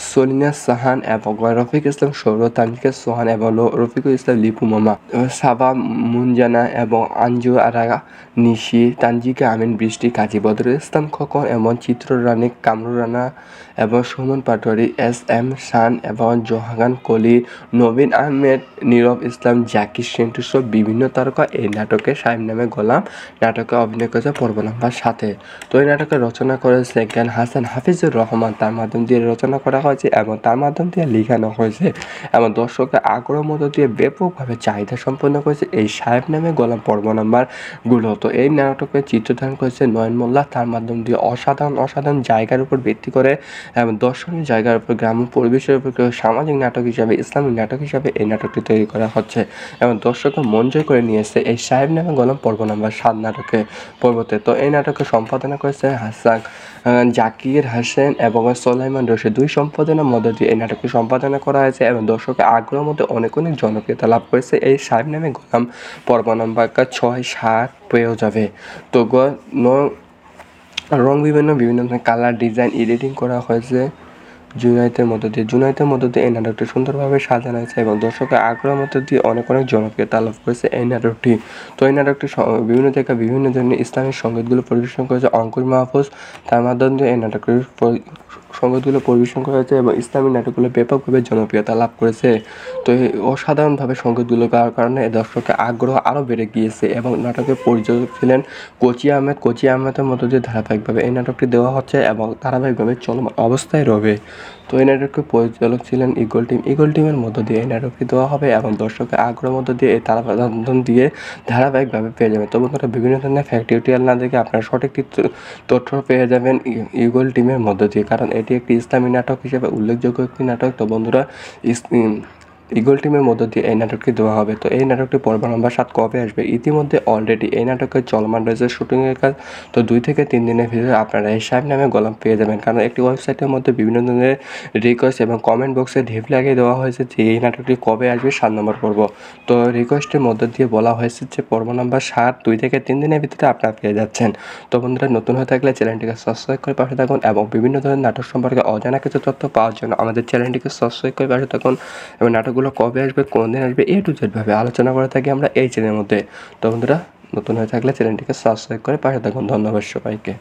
সলিনা সাহান এবং রফিক ইসলাম সৌরভ, তানজিকা সোহান এবং রফিকুল ইসলাম লিপু মামা, সাবা মুনজানা এবং আঞ্জু আরা নিশি, তানজিকা আমিন, বৃষ্টি, কাজী বদরুল ইসলাম খোকন এবং চিত্ররানী কামরুল রানা এবং সুমন পাটোয়ারি, এস এম শান এবং জোহাগান কলি, নবীন আহমেদ, নীরব ইসলাম, জাকির সিন্টু সহ বিভিন্ন তারকা এই নাটকে সাহেব নামে গোলাম নাটকে অভিনয় করেছে পর্ব নাম্বার 7। তো এই নাটকে রচনা করেছে জ্ঞান হাসান হাফিজুর রহমান, তার মাধ্যম দিয়ে রচনা করা হয়েছে এবং তার মাধ্যম দিয়ে লেখানো হয়েছে এবং দর্শকের আগ্রহ মধ্য দিয়ে ব্যাপকভাবে চাহিদা সম্পন্ন করেছে এই সাহেব নামে গোলাম পর্ব নাম্বারগুলো। তো এই নাটকে চিত্রধারণ করেছে নয়ন মোল্লা, তার মাধ্যম দিয়ে অসাধারণ জায়গার উপর ভিত্তি করে এবং দর্শনীয় জায়গার উপর গ্রাম্য পরিবেশের উপর সামাজিক নাটক হিসাবে ইসলামিক নাটক হিসাবে এই নাটকটি তৈরি করা হচ্ছে এবং দর্শকরা মন জয় করে নিয়েছে এই সাহেব নামে গোলাম পর্ব নাম্বার 7 নাটকে পর্বতে। তো এই নাটকে সম্পাদনা করেছে হাসান জাকির হোসেন এবং সোলাইমান রশিদ। 2 সম্পাদনার মধ্য দিয়ে এই নাটকটি সম্পাদনা করা হয়েছে এবং দর্শকের আগ্রহের মধ্যে অনেক জনপ্রিয়তা লাভ করেছে এই সাহেব নামে গোলাম পর্ব নাম্বার 6-7 পেয়েও যাবে। তো রং বিভিন্ন ধরনের কালার ডিজাইন এডিটিং করা হয়েছে জুনায়েতের মধ্য দিয়ে এই নাটকটি সুন্দরভাবে সাজানো হয়েছে এবং দর্শকের আগ্রহের মধ্য দিয়ে অনেক জনপ্রিয়তা লাভ করেছে এই নাটকটি। তো এই নাটকটি বিভিন্ন জায়গায় বিভিন্ন ধরনের ইসলামিক সঙ্গীতগুলো পরিবেশন করেছে অঙ্কুর মাহফুজ, তার মাধ্যমে দিয়ে এই নাটকটির সঙ্গীতগুলো পরিবেশন করা হয়েছে এবং ইসলামিক নাটকগুলো ব্যাপকভাবে জনপ্রিয়তা লাভ করেছে। তো এই অসাধারণভাবে সঙ্গীতগুলো গাওয়ার কারণে দর্শকের আগ্রহ আরও বেড়ে গিয়েছে এবং নাটকের পরিচালক ছিলেন কোচি আহমেদের মধ্য দিয়ে ধারাবাহিকভাবে এই নাটকটি দেওয়া হচ্ছে এবং ধারাবাহিকভাবে চলমান অবস্থায় রবে। তো এই নাটকের পরিচালক ছিলেন ইগল টিমের মধ্য দিয়ে এই নাটকটি দেওয়া হবে এবং দর্শকের আগ্রহের মধ্য দিয়ে এই তারাবন্ধন দিয়ে ধারাবাহিকভাবে পেয়ে যাবেন। তো বন্ধুরা বিভিন্ন ধরনের ফ্যাক্ট টিউটোরিয়াল না দেখে আপনারা সঠিক তথ্য পেয়ে যাবেন ইগল টিমের মধ্য দিয়ে, কারণ এটি একটি ইসলামী নাটক হিসেবে উল্লেখযোগ্য একটি নাটক। তো বন্ধুরা ইগল টিমের মধ্য দিয়ে এই নাটকটি দেওয়া হবে। তো এই নাটকটি পর্ব নাম্বার 7 কবে আসবে? ইতিমধ্যে অলরেডি এই নাটকের চলমান রয়েছে শুটিংয়ের কাজ। তো 2 থেকে 3 দিনের ভিতরে আপনারা এই সাহেব নামে গোলাম পেয়ে যাবেন, কারণ একটি ওয়েবসাইটের মধ্যে বিভিন্ন ধরনের রিকোয়েস্ট এবং কমেন্ট বক্সে ঢিপ লাগিয়ে দেওয়া হয়েছে যে এই নাটকটি কবে আসবে 7 নম্বর পর্ব। তো রিকোয়েস্টের মধ্য দিয়ে বলা হয়েছে যে পর্ব নাম্বার 7 2 থেকে 3 দিনের ভিতরে আপনারা পেয়ে যাচ্ছেন। তো বন্ধুরা নতুন হয়ে থাকলে চ্যানেলটিকে সাবস্ক্রাইব করে পাশে থাকুন এবং বিভিন্ন ধরনের নাটক সম্পর্কে অজানা কিছু তথ্য পাওয়ার জন্য আমাদের চ্যানেলটিকে সাবস্ক্রাইব করে পাশে থাকুন এবং নাটকগুলো কবে আসবে কোন দিন আসবে A to Z ভাবে আলোচনা করে থাকি আমরা এই চ্যানেলের মধ্যে। তো বন্ধুরা নতুন হয়ে থাকলে চ্যানেলটিকে সাবস্ক্রাইব করে পাশে থাকুন। ধন্যবাদ সবাইকে।